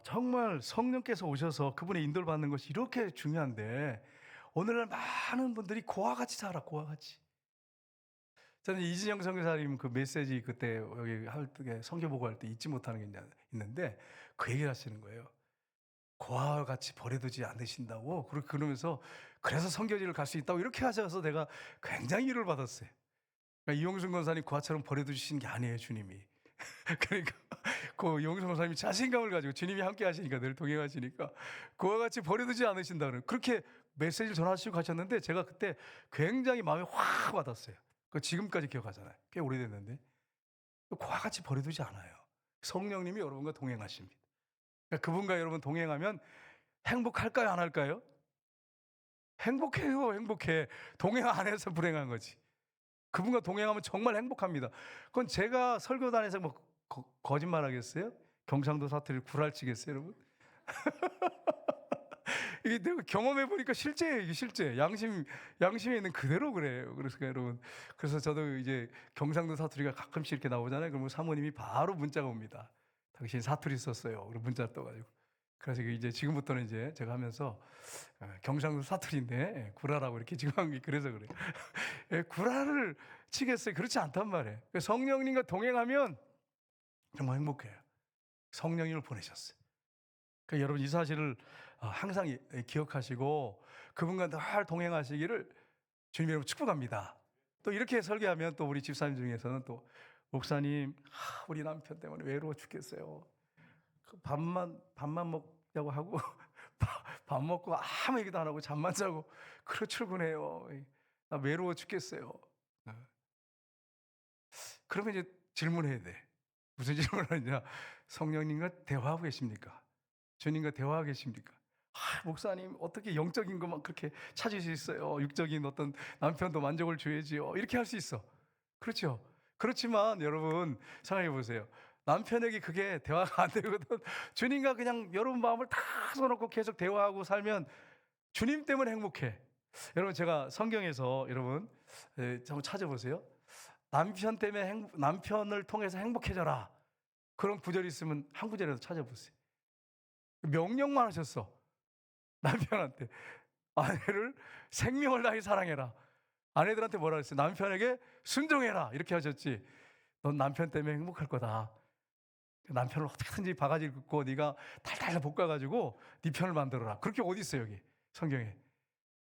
정말 성령께서 오셔서 그분의 인도를 받는 것이 이렇게 중요한데 오늘날 많은 분들이 고와 같이 살아. 고와 같이. 저는 이진영 선교사님 그 메시지 그때 여기 할 때 성경 보고 할 때 잊지 못하는 게 있는데 그 얘기를 하시는 거예요. 고아와 같이 버려두지 않으신다고 그러면서 그래서 선교지를 갈 수 있다고 이렇게 하셔서 내가 굉장히 위로를 받았어요. 그러니까 이용순 권사님 고아처럼 버려두신 게 아니에요 주님이. 그러니까 그 이용순 권사님이 자신감을 가지고 주님이 함께 하시니까 늘 동행하시니까 고아 같이 버려두지 않으신다 그렇게 메시지를 전하시고 가셨는데 제가 그때 굉장히 마음에 확 와닿았어요. 그 지금까지 기억하잖아요. 꽤 오래됐는데 고아 같이 버려두지 않아요. 성령님이 여러분과 동행하십니다. 그러니까 그분과 여러분 동행하면 행복할까요? 안 할까요? 행복해요. 행복해. 동행 안 해서 불행한 거지. 그분과 동행하면 정말 행복합니다. 그건 제가 설교단에서 뭐 거짓말 하겠어요? 경상도 사투리를 구랄치겠어요, 여러분? 이게 내가 경험해 보니까 실제예요. 이게 실제. 양심에 있는 그대로 그래요. 그래서 여러분, 그래서 저도 이제 경상도 사투리가 가끔씩 이렇게 나오잖아요. 그러면 사모님이 바로 문자가 옵니다. 당신 사투리 썼어요. 그리고 문자 떠가지고. 그래서 이제 지금부터는 이제 제가 하면서 경상도 사투리인데 구라라고 이렇게 지금 한 게 그래서 그래요. 구라를 치겠어요? 그렇지 않단 말이에요. 성령님과 동행하면 정말 행복해요. 성령님을 보내셨어요. 그러니까 여러분 이 사실을 항상 기억하시고 그분과 늘 동행하시기를 주님 이름으로 축복합니다. 또 이렇게 설교하면 또 우리 집사님 중에서는 또 목사님 우리 남편 때문에 외로워 죽겠어요. 밥만 먹자고 하고 밥 먹고 아무 얘기도 안 하고 잠만 자고 그러 출근해요. 나 외로워 죽겠어요. 그러면 이제 질문해야 돼. 무슨 질문을 하냐? 성령님과 대화하고 계십니까? 주님과 대화하고 계십니까? 목사님 어떻게 영적인 것만 그렇게 찾을 수 있어요? 육적인 어떤 남편도 만족을 줘야지요. 이렇게 할 수 있어. 그렇죠? 그렇지만 여러분 생각해 보세요. 남편에게 그게 대화가 안 되거든. 주님과 그냥 여러분 마음을 다 써놓고 계속 대화하고 살면 주님 때문에 행복해. 여러분 제가 성경에서 여러분 한번 찾아보세요. 남편 때문에 남편을 통해서 행복해져라. 그런 구절이 있으면 한 구절이라도 찾아보세요. 명령만 하셨어. 남편한테 아내를 생명을 다해 사랑해라. 아내들한테 뭐라 그랬어요? 남편에게 순종해라. 이렇게 하셨지. 넌 남편 때문에 행복할 거다. 남편을 어떻게든지 바가지를 긋고 네가 달달 볶아가지고 네 편을 만들어라. 그렇게 어디 있어요 여기 성경에?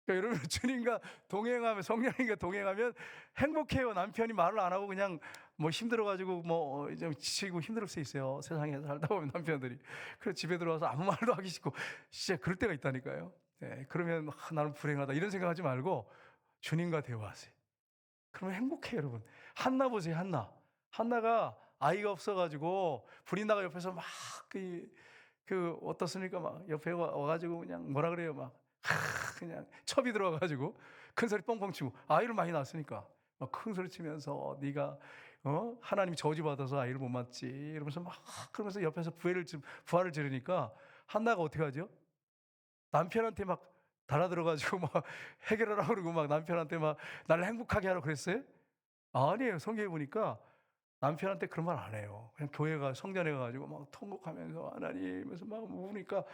그러니까 여러분 주님과 동행하면 성령님과 동행하면 행복해요. 남편이 말을 안 하고 그냥 뭐 힘들어가지고 뭐 좀 지치고 힘들 수 있어요. 세상에 살다 보면 남편들이 그래서 집에 들어와서 아무 말도 하기 싫고 진짜 그럴 때가 있다니까요. 네, 그러면 나는 불행하다 이런 생각하지 말고 주님과 대화하세요. 그러면 행복해요, 여러분. 한나 보세요, 한나가 아이가 없어가지고 불이 나가 옆에서 막 어떻습니까? 막 옆에 와가지고 그냥 뭐라 그래요, 막 그냥 첩이 들어와가지고 큰 소리 뻥뻥 치고 아이를 많이 낳았으니까 막 큰 소리 치면서 네가 하나님이 저주받아서 아이를 못 낳지 이러면서 막 그러면서 옆에서 부활을 지르니까 한나가 어떻게 하죠? 남편한테 막 달아들어가지고 막 해결하라고 그러고 막 남편한테 막 나를 행복하게 하라고 그랬어요? 아니에요. 성경에 보니까 남편한테 그런 말 안 해요. 그냥 교회가 성전에 가가지고 막 통곡하면서 하나님에서 막 우니까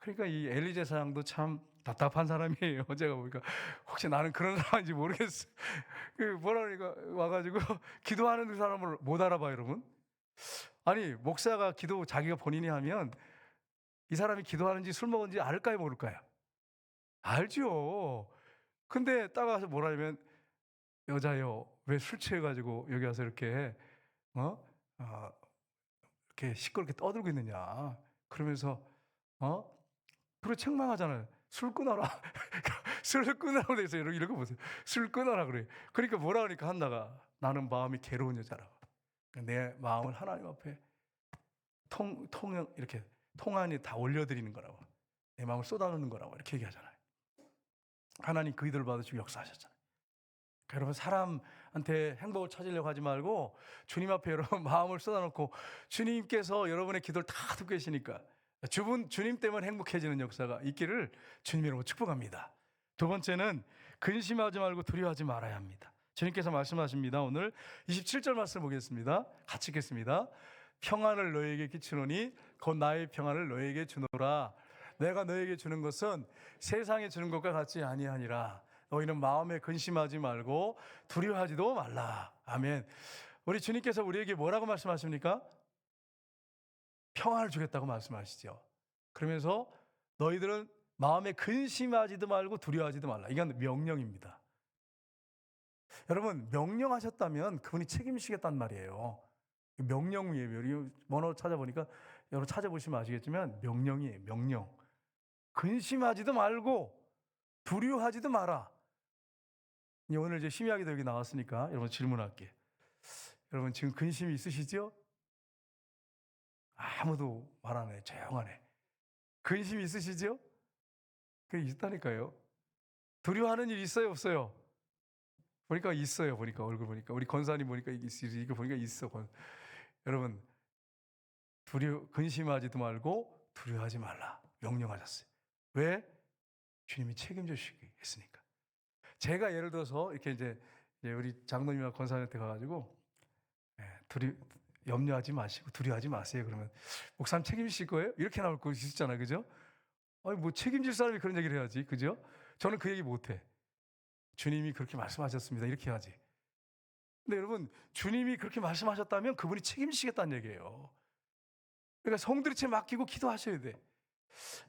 그러니까 이 엘리제 사장도 참 답답한 사람이에요. 제가 보니까 혹시 나는 그런 사람인지 모르겠어. 뭐라 그러니까 와가지고 기도하는 그 사람을 못 알아봐 여러분. 아니 목사가 기도 자기가 본인이 하면 이 사람이 기도하는지 술 먹은지 알까요 모를까요? 알죠. 근데 따가서 뭐라 하면 여자여 왜 술 취해가지고 여기 와서 이렇게 어? 어, 이렇게 시끄럽게 떠들고 있느냐. 그러면서 그리고 책망하잖아요. 술 끊어라. 술을 끊으라고 돼서 이런 거 보세요. 술 끊어라 그래. 그러니까 뭐라 그러니까 한나가 나는 마음이 괴로운 여자라고. 내 마음을 하나님 앞에 이렇게 통안에 다 올려드리는 거라고. 내 마음을 쏟아놓는 거라고 이렇게 얘기하잖아요. 하나님 그 기도를 받으시고 역사하셨잖아요. 그러니까 여러분 사람한테 행복을 찾으려고 하지 말고 주님 앞에 여러분 마음을 쏟아놓고 주님께서 여러분의 기도를 다 듣고 계시니까 주님 때문에 행복해지는 역사가 있기를 주님으로 축복합니다. 두 번째는 근심하지 말고 두려워하지 말아야 합니다. 주님께서 말씀하십니다. 오늘 27절 말씀 보겠습니다. 같이 읽겠습니다. 평안을 너에게 끼치노니 곧 나의 평안을 너에게 주노라. 내가 너에게 주는 것은 세상에 주는 것과 같지 아니하니라. 너희는 마음에 근심하지 말고 두려워하지도 말라. 아멘. 우리 주님께서 우리에게 뭐라고 말씀하십니까? 평안을 주겠다고 말씀하시죠. 그러면서 너희들은 마음에 근심하지도 말고 두려워하지도 말라. 이건 명령입니다. 여러분 명령하셨다면 그분이 책임지시겠단 말이에요. 명령이에요. 번호 찾아보니까 여러분 찾아보시면 아시겠지만 명령이에요. 명령. 근심하지도 말고 두려워하지도 마라. 오늘 이제 심야기도 여기 나왔으니까 여러분 질문할게. 여러분 지금 근심이 있으시죠? 아무도 말 안 해. 조용하네. 근심이 있으시죠? 그 있다니까요. 두려워하는 일 있어요, 없어요? 보니까 있어요. 보니까 얼굴 보니까 우리 권사님 보니까 이거 보니까 있어. 여러분 근심하지도 말고 두려워하지 말라 명령하셨어요. 왜? 주님이 책임져 주시기 했으니까. 제가 예를 들어서 이렇게 이제 우리 장로님이나 권사님한테 가가지고 염려하지 마시고 두려워하지 마세요. 그러면 목사님 책임지실 거예요? 이렇게 나올 거 있잖아요, 그죠? 아니 뭐 책임질 사람이 그런 얘기를 해야지, 그죠? 저는 그 얘기 못해. 주님이 그렇게 말씀하셨습니다. 이렇게 해야지. 근데 여러분, 주님이 그렇게 말씀하셨다면 그분이 책임지시겠다는 얘기예요. 그러니까 성들이체 맡기고 기도하셔야 돼.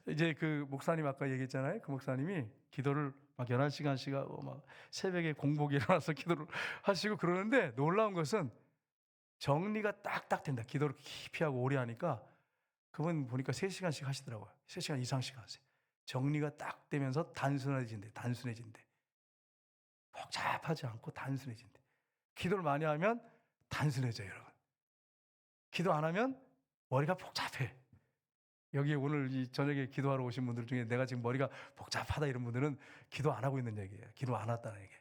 이제 그 목사님 아까 얘기했잖아요. 그 목사님이 기도를 막 11시간씩 하고 막 새벽에 공복에 일어나서 기도를 하시고 그러는데 놀라운 것은 정리가 딱딱 된다. 기도를 깊이 하고 오래 하니까 그분 보니까 3시간씩 하시더라고요. 3시간 이상씩 하세요. 정리가 딱 되면서 단순해진대. 복잡하지 않고 단순해진대. 기도를 많이 하면 단순해져요, 여러분. 기도 안 하면 머리가 복잡해. 여기 오늘 이 저녁에 기도하러 오신 분들 중에 내가 지금 머리가 복잡하다 이런 분들은 기도 안 하고 있는 얘기예요. 기도 안 왔다는 얘기예요.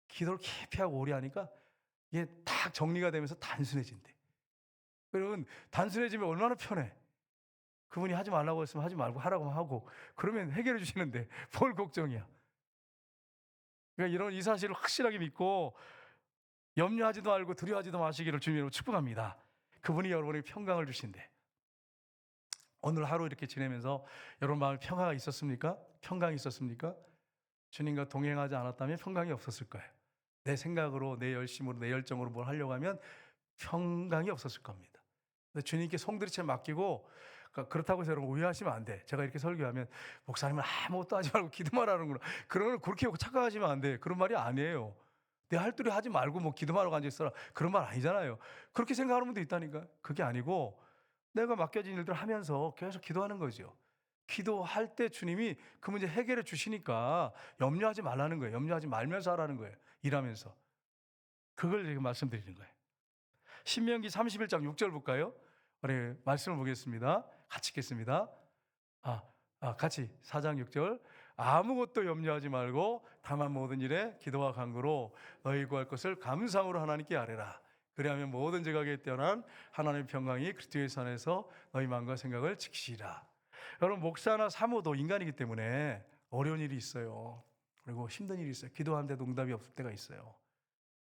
기도를 깊이 하고 오래 하니까 이게 딱 정리가 되면서 단순해진대. 여러분, 단순해지면 얼마나 편해. 그분이 하지 말라고 했으면 하지 말고 하라고 하고 그러면 해결해 주시는데 뭘 걱정이야. 그러니까 이런 이 사실을 확실하게 믿고 염려하지도 말고 두려워하지도 마시기를 주님으로 축복합니다. 그분이 여러분에게 평강을 주신대. 오늘 하루 이렇게 지내면서 여러분 마음에 평화가 있었습니까? 평강이 있었습니까? 주님과 동행하지 않았다면 평강이 없었을 거예요. 내 생각으로, 내 열심으로, 내 열정으로 뭘 하려고 하면 평강이 없었을 겁니다. 근데 주님께 송두리째 맡기고, 그러니까 그렇다고 해서 여러분 오해하시면 안 돼. 제가 이렇게 설교하면 목사님은 아무것도 하지 말고 기도만 하는구나. 그러면 그렇게 착각하시면 안 돼. 그런 말이 아니에요. 내 할 도리 하지 말고 뭐 기도만 하고 앉아있어라. 그런 말 아니잖아요. 그렇게 생각하는 분도 있다니까. 그게 아니고 내가 맡겨진 일들을 하면서 계속 기도하는 거죠. 기도할 때 주님이 그 문제 해결해 주시니까 염려하지 말라는 거예요. 염려하지 말면서 하라는 거예요. 일하면서. 그걸 지금 말씀드리는 거예요. 신명기 31장 6절 볼까요? 우리 말씀을 보겠습니다. 같이 읽겠습니다. 같이 4장 6절. 아무것도 염려하지 말고 다만 모든 일에 기도와 간구로 너희 구할 것을 감사함으로 하나님께 아뢰라. 그리하면 모든 지각에 뛰어난 하나님의 평강이 그리스도의 안에서 너희 마음과 생각을 지키시리라. 여러분, 목사나 사모도 인간이기 때문에 어려운 일이 있어요. 그리고 힘든 일이 있어요. 기도하는데도 응답이 없을 때가 있어요.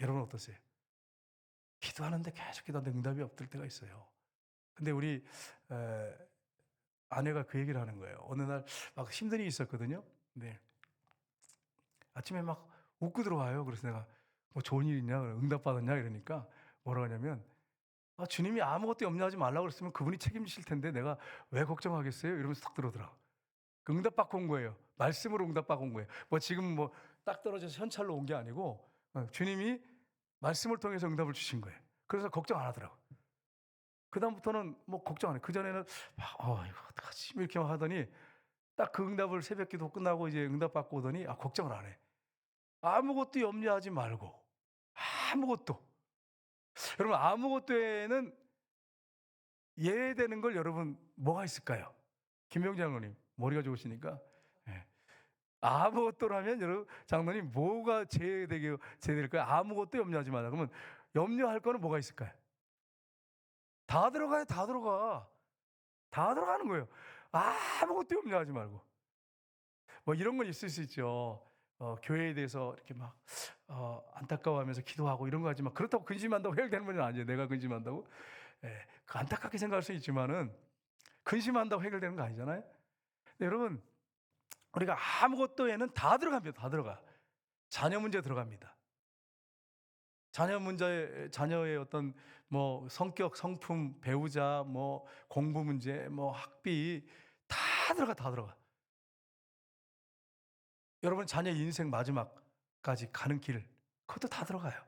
여러분 어떠세요? 기도하는데 계속 기도하는데 응답이 없을 때가 있어요. 근데 우리 아내가 그 얘기를 하는 거예요. 어느 날 막 힘든 일이 있었거든요. 근데 아침에 막 웃고 들어와요. 그래서 내가 뭐 좋은 일 있냐, 응답받았냐 이러니까 뭐라고 하냐면 주님이 아무것도 염려하지 말라고 그랬으면 그분이 책임지실 텐데 내가 왜 걱정하겠어요? 이러면서 딱 들어오더라. 그 응답받고 온 거예요. 말씀으로 응답받고 온 거예요. 뭐 지금 뭐 딱 떨어져서 현찰로 온 게 아니고 주님이 말씀을 통해서 응답을 주신 거예요. 그래서 걱정 안 하더라고. 그다음부터는 뭐 걱정 안 해. 그전에는 이거 어떡하지? 이렇게 막 하더니 딱 그 응답을 새벽 기도 끝나고 이제 응답받고 오더니 걱정을 안 해. 아무것도 염려하지 말고. 아무것도. 여러분, 아무것도에는 예외되는 걸 여러분 뭐가 있을까요? 김병재 장로님 머리가 좋으시니까 아무것도라면 여러분 장로님 뭐가 제외될까요? 아무것도 염려하지 마라. 그러면 염려할 거는 뭐가 있을까요? 다 들어가요. 다 들어가. 다 들어가는 거예요. 아무것도 염려하지 말고. 뭐 이런 건 있을 수 있죠. 교회에 대해서 이렇게 막 안타까워하면서 기도하고 이런 거 하지만 그렇다고 근심한다고 해결되는 건 아니에요. 내가 근심한다고. 그 안타깝게 생각할 수 있지만은 근심한다고 해결되는 거 아니잖아요. 근데 여러분, 우리가 아무것도에는 다 들어갑니다. 다 들어가. 자녀 문제 들어갑니다. 자녀의 어떤 뭐 성격, 성품, 배우자, 뭐 공부 문제, 뭐 학비 다 들어가. 여러분 자녀 인생 마지막까지 가는 길 그것도 다 들어가요.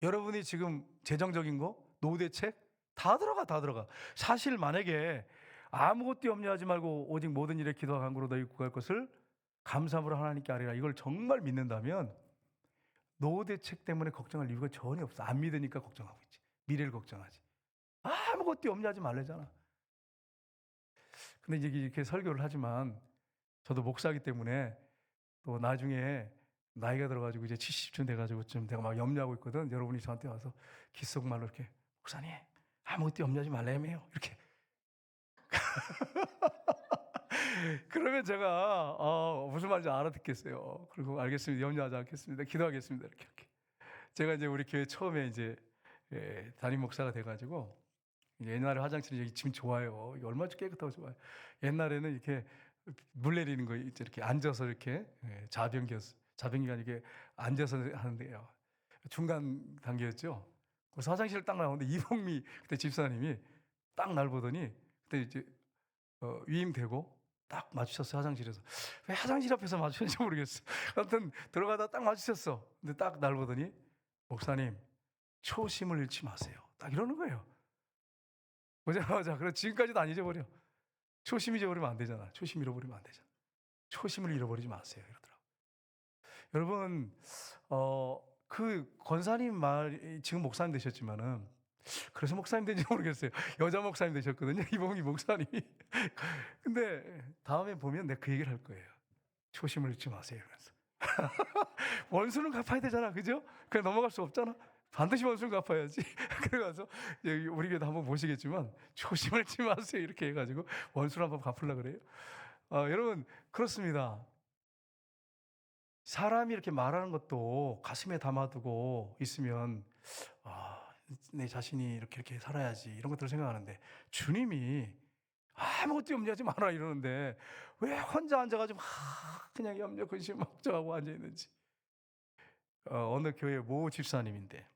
여러분이 지금 재정적인 거, 노후 대책 다 들어가. 사실 만약에 아무것도 염려하지 말고 오직 모든 일에 기도와 간구로 너희 구할 것을 감사함으로 하나님께 아뢰라. 이걸 정말 믿는다면 노후 대책 때문에 걱정할 이유가 전혀 없어. 안 믿으니까 걱정하고 있지. 미래를 걱정하지. 아무것도 염려하지 말래잖아. 근데 이제 이렇게 설교를 하지만 저도 목사이기 때문에 또 나중에 나이가 들어가지고 이제 70쯤 돼가지고 좀 내가 막 염려하고 있거든. 여러분이 저한테 와서 귓속말로 이렇게 목사님 아무것도 염려하지 말라며요. 이렇게. 그러면 제가 무슨 말인지 알아듣겠어요. 그리고 알겠습니다. 염려하지 않겠습니다. 기도하겠습니다. 이렇게. 제가 이제 우리 교회 처음에 이제 담임 목사가 돼가지고 옛날에 화장실이 여기 지금 좋아요. 이게 얼마나 깨끗하고 좋아요. 옛날에는 이렇게 물 내리는 거 이렇게 앉아서 이렇게 자변기가 이게 앉아서 하는데요. 중간 단계였죠. 그래서 화장실을 딱 나오는데 이봉미 그때 집사님이 딱 날 보더니 그때 이제 위임되고 딱 마주쳤어요. 화장실에서. 왜 화장실 앞에서 마주쳤는지 모르겠어. 아무튼 들어가다 딱 마주쳤어. 근데 딱 날 보더니 목사님 초심을 잃지 마세요. 딱 이러는 거예요. 보자마자. 그래 지금까지도 안 잊어버려. 초심 잊어버리면 안 되잖아. 초심 잃어버리면 안 되잖아. 초심을 잃어버리지 마세요. 이러더라고. 여러분 그 권사님 말 지금 목사님 되셨지만은 그래서 목사님 된지 모르겠어요. 여자 목사님 되셨거든요. 이봉희 목사님이. 근데 다음에 보면 내가 그 얘기를 할 거예요. 초심을 잃지 마세요. 이러면서. 원수는 갚아야 되잖아. 그죠? 그냥 넘어갈 수 없잖아. 반드시 원수는 갚아야지. 그래가서 우리 교회도 한번 보시겠지만 초심을 잃지 마세요. 이렇게 해가지고 원수를 한번 갚으려고 그래요. 여러분 그렇습니다. 사람이 이렇게 말하는 것도 가슴에 담아두고 있으면 내 자신이 이렇게 살아야지 이런 것들을 생각하는데 주님이 아무것도 염려하지 마라 이러는데 왜 혼자 앉아가지고 그냥 염려 근심 걱정하고 앉아있는지. 어느 교회 모 집사님인데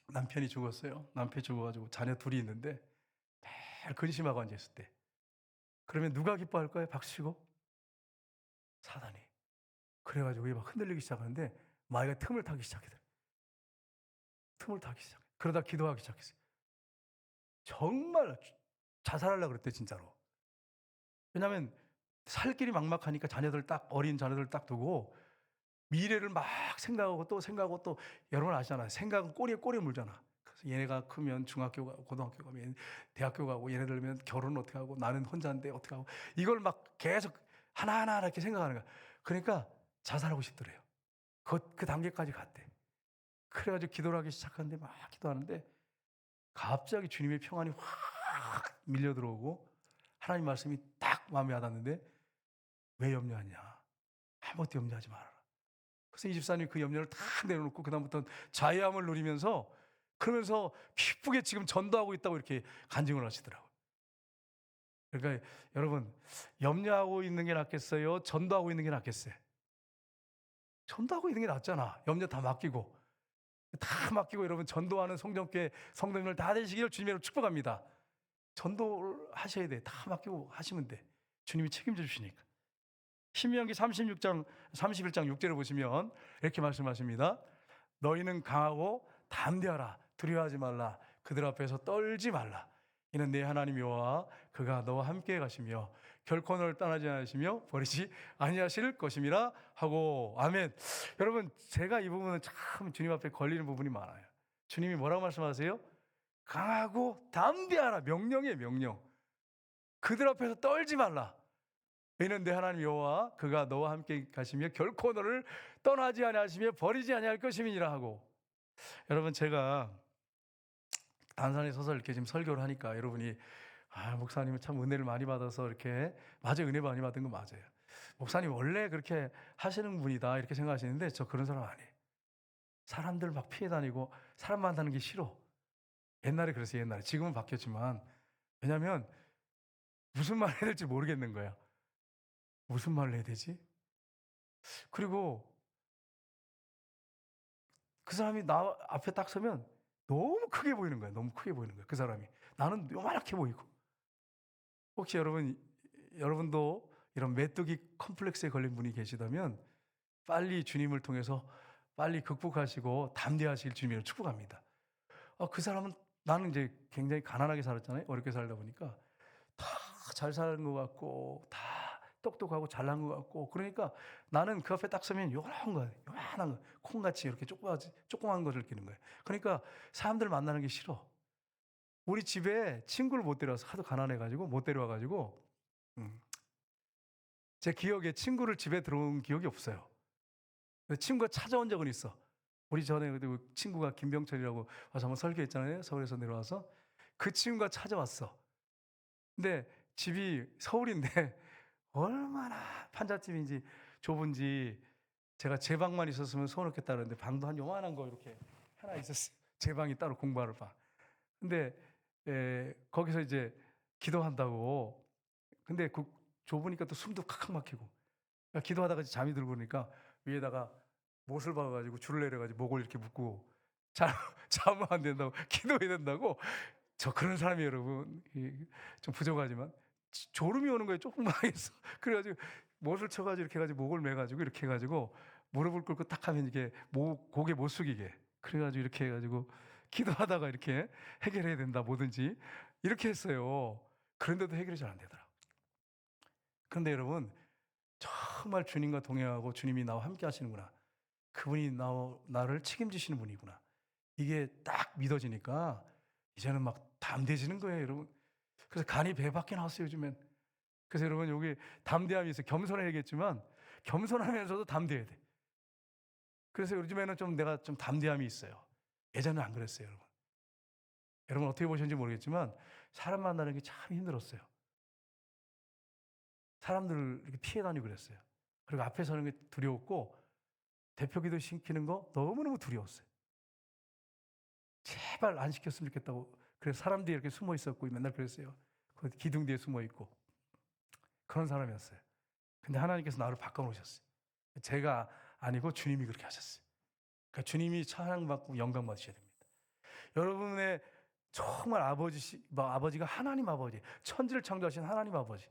남편이 죽었어요. 남편이 죽어가지고 자녀 둘이 있는데 매일 근심하고 앉아있을 때 그러면 누가 기뻐할 거예요? 박수치고? 사단이. 그래가지고 막 흔들리기 시작하는데 마귀가 틈을 타기 시작하더라고요. 틈을 타기 시작해. 그러다 기도하기 시작했어요. 정말 자살하려고 그랬대 진짜로. 왜냐하면 살 길이 막막하니까 어린 자녀들 딱 두고 미래를 막 생각하고 또 생각하고 또 여러분 아시잖아요. 생각은 꼬리에 물잖아. 그래서 얘네가 크면 중학교 가고 고등학교 가면 대학교 가고 얘네들면 결혼은 어떻게 하고 나는 혼자인데 어떻게 하고 이걸 막 계속 하나하나 이렇게 생각하는 거야. 그러니까 자살하고 싶더래요. 그 단계까지 갔대. 그래가지고 기도를 하기 시작하는데 막 기도하는데 갑자기 주님의 평안이 확 밀려 들어오고 하나님 말씀이 딱 마음에 와닿는데 왜 염려하냐? 아무것도 염려하지 말아라. 그래서 이 집사님이 그 염려를 다 내려놓고 그다음부터는 자유함을 누리면서 그러면서 기쁘게 지금 전도하고 있다고 이렇게 간증을 하시더라고요. 그러니까 여러분 염려하고 있는 게 낫겠어요? 전도하고 있는 게 낫겠어요? 전도하고 있는 게 낫잖아. 염려 다 맡기고 여러분 전도하는 성령께 성도님을 다 되시기를 주님으로 축복합니다. 전도를 하셔야 돼. 다 맡기고 하시면 돼. 주님이 책임져 주시니까. 신명기 31장 6절을 보시면 이렇게 말씀하십니다. 너희는 강하고 담대하라. 두려워하지 말라. 그들 앞에서 떨지 말라. 이는 내 하나님 여호와 그가 너와 함께 가시며 결코 너를 떠나지 않으시며 버리지 아니하실 것임이라 하고. 아멘. 여러분 제가 이 부분은 참 주님 앞에 걸리는 부분이 많아요. 주님이 뭐라고 말씀하세요? 강하고 담대하라. 명령이에요. 명령. 그들 앞에서 떨지 말라. 이는 내 하나님 여호와 그가 너와 함께 가시며 결코 너를 떠나지 아니하시며 버리지 아니할 것임이니라 하고. 여러분 제가 단산에 서서 이렇게 지금 설교를 하니까 여러분이 목사님은 참 은혜를 많이 받아서 이렇게 맞아요. 은혜 많이 받은 거 맞아요. 목사님 원래 그렇게 하시는 분이다 이렇게 생각하시는데 저 그런 사람 아니에요. 사람들 막 피해 다니고 사람 만나는 게 싫어. 옛날에 그랬어요. 옛날에. 지금은 바뀌었지만 왜냐하면 무슨 말을 해야 될지 모르겠는 거야. 무슨 말을 해야 되지? 그리고 그 사람이 나 앞에 딱 서면 너무 크게 보이는 거야. 너무 크게 보이는 거야. 그 사람이. 나는 요만하게 보이고. 혹시 여러분도 이런 메뚜기 컴플렉스에 걸린 분이 계시다면 빨리 주님을 통해서 빨리 극복하시고 담대하실 주님을 축복합니다. 그 사람은 나는 이제 굉장히 가난하게 살았잖아요. 어렵게 살다 보니까 다 잘 사는 것 같고 다 똑똑하고 잘난 것 같고 그러니까 나는 그 앞에 딱 서면 요런 거, 요만한 거, 콩같이 이렇게 조그만 것을 끼는 거예요. 그러니까 사람들 만나는 게 싫어. 우리 집에 친구를 못 데려와서 하도 가난해가지고 못 데려와가지고 제 기억에 친구를 집에 들어온 기억이 없어요. 친구가 찾아온 적은 있어. 우리 전에 그 친구가 김병철이라고 와서 한번 설교했잖아요. 서울에서 내려와서 그 친구가 찾아왔어. 근데 집이 서울인데 얼마나 판잣집인지 좁은지 제가 제 방만 있었으면 소원했겠다 그러는데 방도 한 요만한 거 이렇게 하나 있었어요. 제 방이 따로 공부하는 방. 근데 거기서 이제 기도한다고. 근데 그 좁으니까 또 숨도 칵칵 막히고. 그러니까 기도하다가 잠이 들고 그러니까 위에다가 못을 박아 가지고 줄을 내려 가지고 목을 이렇게 묶고 자 자면 안 된다고 기도해야 된다고. 저 그런 사람이 여러분 좀 부족하지만 졸음이 오는 거예요. 조금 망해서. 그래 가지고 못을 쳐 가지고 이렇게 해 가지고 목을 매 가지고 이렇게 해 가지고 무릎을 꿇고 딱 하면 이게 고개 못 숙이게. 그래 가지고 이렇게 해 가지고 기도하다가 이렇게 해결해야 된다 뭐든지 이렇게 했어요. 그런데도 해결이 잘 안 되더라고요. 그런데 여러분 정말 주님과 동행하고 주님이 나와 함께 하시는구나. 그분이 나를 책임지시는 분이구나. 이게 딱 믿어지니까 이제는 막 담대해지는 거예요, 여러분. 그래서 간이 배 밖에 나왔어요, 요즘엔. 그래서 여러분 여기 담대함이 있어요. 겸손해야겠지만 겸손하면서도 담대해야 돼. 그래서 요즘에는 좀 내가 좀 담대함이 있어요. 예전에는 안 그랬어요, 여러분. 여러분 어떻게 보셨는지 모르겠지만 사람 만나는 게 참 힘들었어요. 사람들을 이렇게 피해 다니고 그랬어요. 그리고 앞에 서는 게 두려웠고 대표기도 시키는 거 너무너무 두려웠어요. 제발 안 시켰으면 좋겠다고. 그래서 사람들이 이렇게 숨어 있었고 맨날 그랬어요. 그 기둥 뒤에 숨어 있고 그런 사람이었어요. 근데 하나님께서 나를 바꿔놓으셨어요. 제가 아니고 주님이 그렇게 하셨어요. 그러니까 주님이 찬양받고 영광 받으셔야 됩니다. 여러분의 정말 아버지가 하나님 아버지, 천지를 창조하신 하나님 아버지,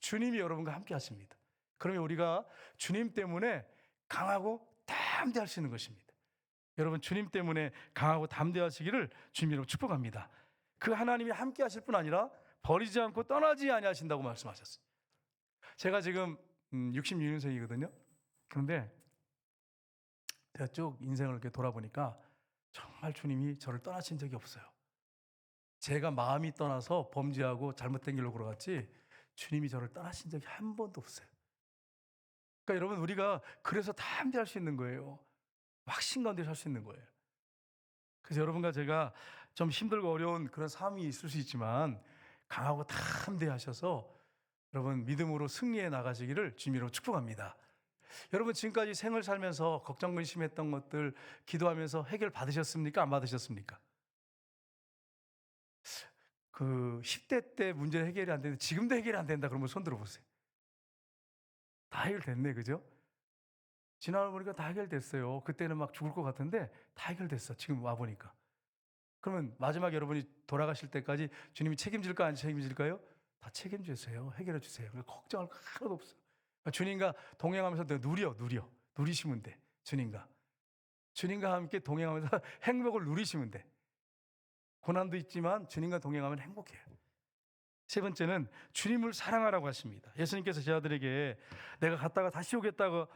주님이 여러분과 함께 하십니다. 그러면 우리가 주님 때문에 강하고 담대할 수 있는 것입니다. 여러분 주님 때문에 강하고 담대하시기를 주님으로 축복합니다. 그 하나님이 함께 하실 뿐 아니라 버리지 않고 떠나지 아니하신다고 말씀하셨어요. 제가 지금 66년생이거든요. 그런데 제가 쭉 인생을 이렇게 돌아보니까 정말 주님이 저를 떠나신 적이 없어요. 제가 마음이 떠나서 범죄하고 잘못된 길로 걸어갔지 주님이 저를 떠나신 적이 한 번도 없어요. 그러니까 여러분 우리가 그래서 담대할 수 있는 거예요. 확신 가운데 살 수 있는 거예요. 그래서 여러분과 제가 좀 힘들고 어려운 그런 삶이 있을 수 있지만 강하고 담대하셔서 여러분 믿음으로 승리해 나가시기를 주님으로 축복합니다. 여러분 지금까지 생을 살면서 걱정 근심했던 것들 기도하면서 해결 받으셨습니까? 안 받으셨습니까? 그 10대 때 문제 해결이 안 되는데 지금도 해결이 안 된다 그러면 손 들어보세요. 다 해결됐네, 그죠? 지나고 보니까 다 해결됐어요. 그때는 막 죽을 것 같은데 다 해결됐어. 지금 와 보니까. 그러면 마지막에 여러분이 돌아가실 때까지 주님이 책임질까 안 책임질까요? 다 책임지세요. 해결해 주세요. 걱정할 거 하나도 없어요. 주님과 동행하면서 누리시면 돼. 주님과 함께 동행하면서 행복을 누리시면 돼. 고난도 있지만 주님과 동행하면 행복해요. 세 번째는 주님을 사랑하라고 하십니다. 예수님께서 제자들에게 내가 갔다가 다시 오겠다고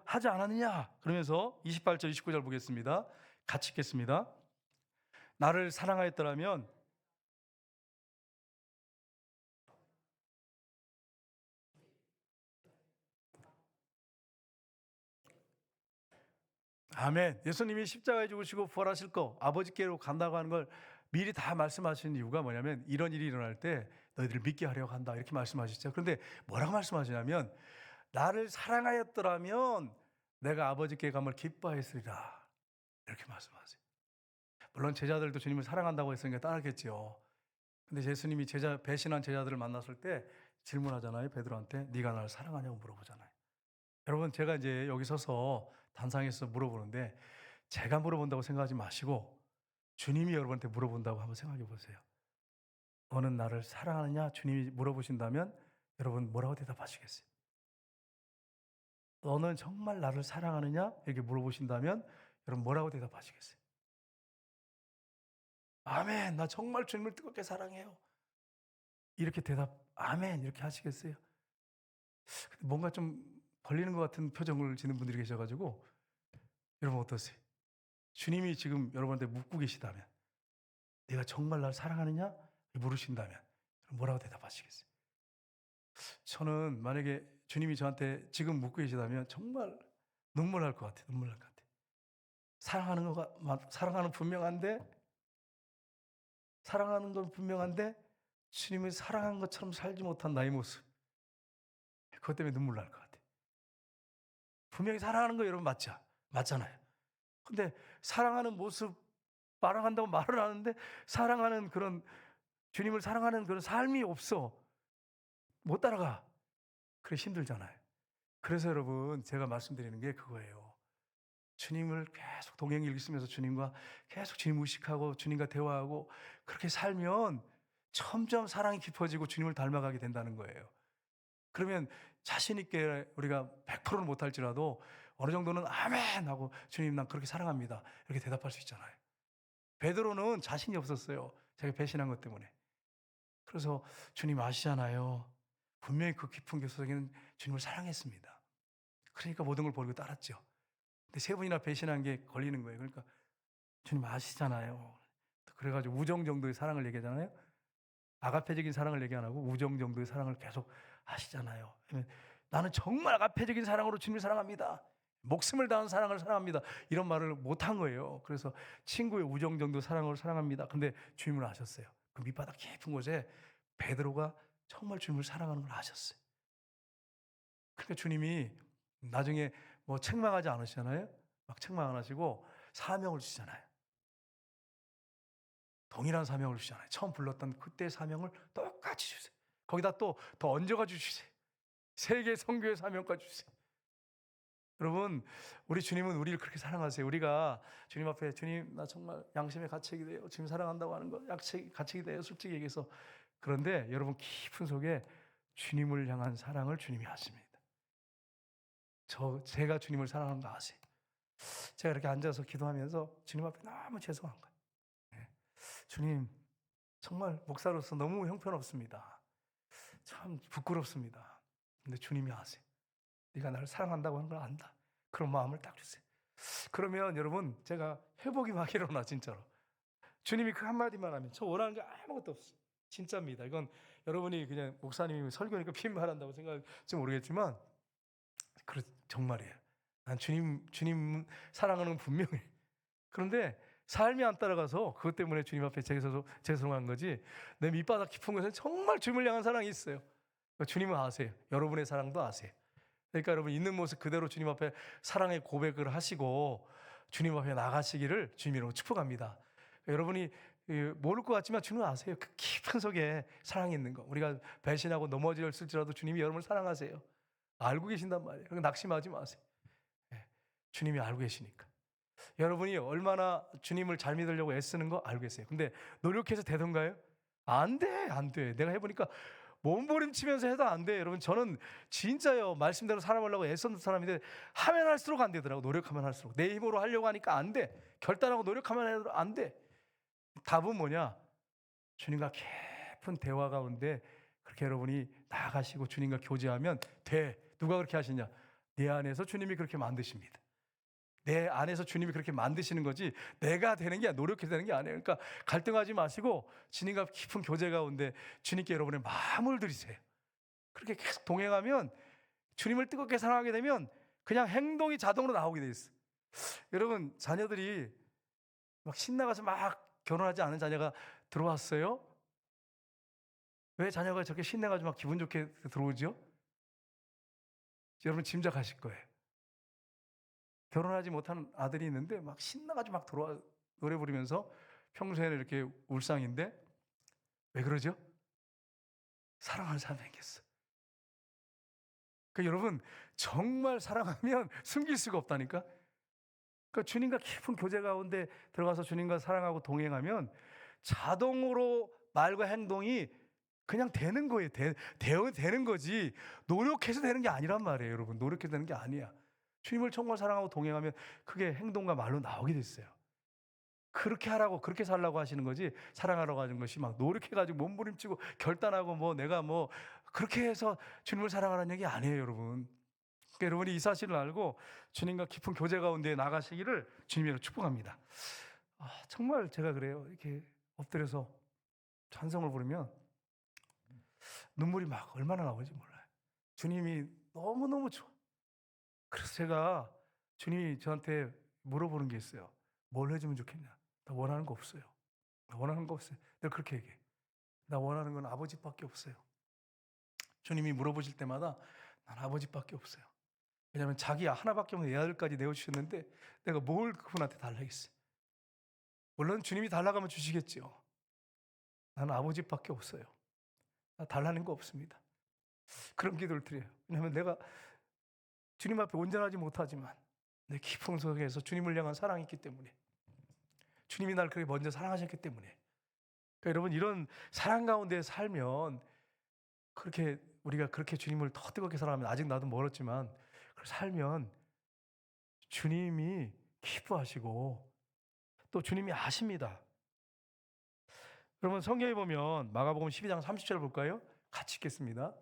하지 않았느냐? 그러면서 28절 29절 보겠습니다. 같이 읽겠습니다. 나를 사랑하였더라면 아멘. 예수님이 십자가에 죽으시고 부활하실 거 아버지께로 간다고 하는 걸 미리 다 말씀하신 이유가 뭐냐면 이런 일이 일어날 때 너희들을 믿게 하려고 한다 이렇게 말씀하셨죠. 그런데 뭐라고 말씀하시냐면 나를 사랑하였더라면 내가 아버지께 감을 기뻐했으리라 이렇게 말씀하세요. 물론 제자들도 주님을 사랑한다고 했으니까 따르겠죠. 근데 예수님이 배신한 제자들을 만났을 때 질문하잖아요. 베드로한테 네가 나를 사랑하냐고 물어보잖아요. 여러분 제가 이제 여기 서서 단상에서 물어보는데 제가 물어본다고 생각하지 마시고 주님이 여러분한테 물어본다고 한번 생각해 보세요. 너는 나를 사랑하느냐? 주님이 물어보신다면 여러분 뭐라고 대답하시겠어요? 너는 정말 나를 사랑하느냐? 이렇게 물어보신다면 여러분 뭐라고 대답하시겠어요? 아멘. 나 정말 주님을 뜨겁게 사랑해요. 이렇게 아멘. 이렇게 하시겠어요? 뭔가 좀 걸리는 것 같은 표정을 지는 분들이 계셔가지고 여러분 어떠세요? 주님이 지금 여러분한테 묻고 계시다면 내가 정말 날 사랑하느냐? 물으신다면 뭐라고 대답하시겠어요? 저는 만약에 주님이 저한테 지금 묻고 계시다면 정말 눈물 날 것 같아요. 눈물 날 것 같아요. 사랑하는 건 분명한데 주님을 사랑한 것처럼 살지 못한 나의 모습. 그것 때문에 눈물 날 것 같아요. 분명히 사랑하는 거 여러분 맞잖아요. 근데 사랑하는 모습 사랑한다고 말을 하는데 사랑하는 그런 주님을 사랑하는 그런 삶이 없어. 못 따라가. 그래 힘들잖아요. 그래서 여러분 제가 말씀드리는 게 그거예요. 주님을 계속 동행 읽으면서 주님과 계속 주님 의식하고 주님과 대화하고 그렇게 살면 점점 사랑이 깊어지고 주님을 닮아가게 된다는 거예요. 그러면 자신 있게 우리가 100%는 못할지라도 어느 정도는 아멘 하고 주님 난 그렇게 사랑합니다 이렇게 대답할 수 있잖아요. 베드로는 자신이 없었어요. 자기가 배신한 것 때문에. 그래서 주님 아시잖아요. 분명히 그 깊은 곳속에는 주님을 사랑했습니다. 그러니까 모든 걸 버리고 따랐죠. 근데 세 번이나 배신한 게 걸리는 거예요. 그러니까 주님 아시잖아요. 그래가지고 우정 정도의 사랑을 얘기하잖아요. 아가페적인 사랑을 얘기 안 하고 우정 정도의 사랑을 계속 하시잖아요. 나는 정말 아가페적인 사랑으로 주님을 사랑합니다. 목숨을 다한 사랑을 사랑합니다. 이런 말을 못한 거예요. 그래서 친구의 우정 정도 사랑을 사랑합니다. 근데 주님을 아셨어요. 그 밑바닥 깊은 곳에 베드로가 정말 주님을 사랑하는 걸 아셨어요. 그러니까 주님이 나중에 뭐 책망하지 않으시잖아요. 막 책망 안 하시고 사명을 주시잖아요. 동일한 사명을 주시잖아요. 처음 불렀던 그때 사명을 똑같이 주세요. 거기다 또 더 얹어가 주세요. 세계 선교의 사명까지 주세요. 여러분, 우리 주님은 우리를 그렇게 사랑하세요. 우리가 주님 앞에 주님 나 정말 양심의 가책이 돼요. 주님 사랑한다고 하는 거 가책이 돼요. 솔직히 얘기해서. 그런데 여러분 깊은 속에 주님을 향한 사랑을 주님이 아십니다. 제가 주님을 사랑하는 거 아세요. 제가 이렇게 앉아서 기도하면서 주님 앞에 너무 죄송한 거예요. 네. 주님 정말 목사로서 너무 형편없습니다. 참 부끄럽습니다. 근데 주님이 아세요. 네가 나를 사랑한다고 하는 걸 안다. 그런 마음을 딱 주세요. 그러면 여러분 제가 회복이 막 일어나 진짜로. 주님이 그 한마디만 하면 저 원하는 게 아무것도 없어요. 진짜입니다. 이건 여러분이 그냥 목사님이 설교니까 핀말한다고 생각할지 모르겠지만 정말이에요. 난 주님 사랑하는 건 분명해. 그런데 삶이 안 따라가서 그것 때문에 주님 앞에 죄송한 거지. 내 밑바닥 깊은 곳에 정말 주님을 향한 사랑이 있어요. 주님은 아세요. 여러분의 사랑도 아세요. 그러니까 여러분 있는 모습 그대로 주님 앞에 사랑의 고백을 하시고 주님 앞에 나가시기를 주님 이름으로 축복합니다. 여러분이 모를 것 같지만 주님은 아세요. 그 깊은 속에 사랑이 있는 거. 우리가 배신하고 넘어질지라도 주님이 여러분을 사랑하세요. 알고 계신단 말이에요. 그러니까 낙심하지 마세요. 주님이 알고 계시니까. 여러분이 얼마나 주님을 잘 믿으려고 애쓰는 거 알고 계세요. 근데 노력해서 되던가요? 안 돼, 안 돼. 내가 해보니까 몸부림치면서 해도 안 돼. 여러분 저는 진짜요. 말씀대로 살아보려고 애썼는 사람인데 하면 할수록 안 되더라고. 노력하면 할수록. 내 힘으로 하려고 하니까 안 돼. 결단하고 노력하면 안 돼. 답은 뭐냐? 주님과 깊은 대화 가운데 그렇게 여러분이 나아가시고 주님과 교제하면 돼. 누가 그렇게 하시냐? 내 안에서 주님이 그렇게 만드십니다. 내 안에서 주님이 그렇게 만드시는 거지 내가 되는 게 노력해서 되는 게 아니에요. 그러니까 갈등하지 마시고 주님과 깊은 교제 가운데 주님께 여러분의 마음을 드리세요. 그렇게 계속 동행하면 주님을 뜨겁게 사랑하게 되면 그냥 행동이 자동으로 나오게 돼 있어요. 여러분 자녀들이 막 신나가서 막 결혼하지 않은 자녀가 들어왔어요. 왜 자녀가 저렇게 신나가지고 막 기분 좋게 들어오죠? 여러분 짐작하실 거예요. 결혼하지 못한 아들이 있는데 막 신나가지고 막 들어와 노래 부르면서 평소에는 이렇게 울상인데 왜 그러죠? 사랑하는 사람이 생겼어. 그러니까 여러분 정말 사랑하면 숨길 수가 없다니까. 그러니까 주님과 깊은 교제 가운데 들어가서 주님과 사랑하고 동행하면 자동으로 말과 행동이 그냥 되는 거예요. 되는 거지 노력해서 되는 게 아니란 말이에요. 여러분 노력해서 되는 게 아니야. 주님을 정말 사랑하고 동행하면 그게 행동과 말로 나오게 됐어요. 그렇게 하라고 그렇게 살라고 하시는 거지 사랑하라고 하는 것이 막 노력해가지고 몸부림치고 결단하고 뭐 내가 뭐 그렇게 해서 주님을 사랑하라는 얘기 아니에요. 여러분 그러니까 여러분이 이 사실을 알고 주님과 깊은 교제 가운데 나가시기를 주님으로 축복합니다. 정말 제가 그래요. 이렇게 엎드려서 찬송을 부르면 눈물이 막 얼마나 나오는지 몰라요. 주님이 너무너무 좋아. 그래서 제가 주님이 저한테 물어보는 게 있어요. 뭘 해주면 좋겠냐? 나 원하는 거 없어요. 나 원하는 거 없어요. 내가 그렇게 얘기해. 나 원하는 건 아버지밖에 없어요. 주님이 물어보실 때마다 난 아버지밖에 없어요. 왜냐하면 자기 하나밖에 없는 내 아들까지 내어주셨는데 내가 뭘 그분한테 달라겠어요. 물론 주님이 달라고 하면 주시겠죠. 나는 아버지밖에 없어요. 나 달라는 거 없습니다. 그런 기도를 드려요. 왜냐하면 내가 주님 앞에 온전하지 못하지만 내 깊은 속에서 주님을 향한 사랑이 있기 때문에, 주님이 날 그렇게 먼저 사랑하셨기 때문에. 그러니까 여러분, 이런 사랑 가운데 살면, 그렇게 우리가 그렇게 주님을 더 뜨겁게 사랑하면, 아직 나도 멀었지만 살면 주님이 기뻐하시고 또 주님이 아십니다. 여러분, 성경에 보면 마가복음 12장 30절 볼까요? 같이 읽겠습니다.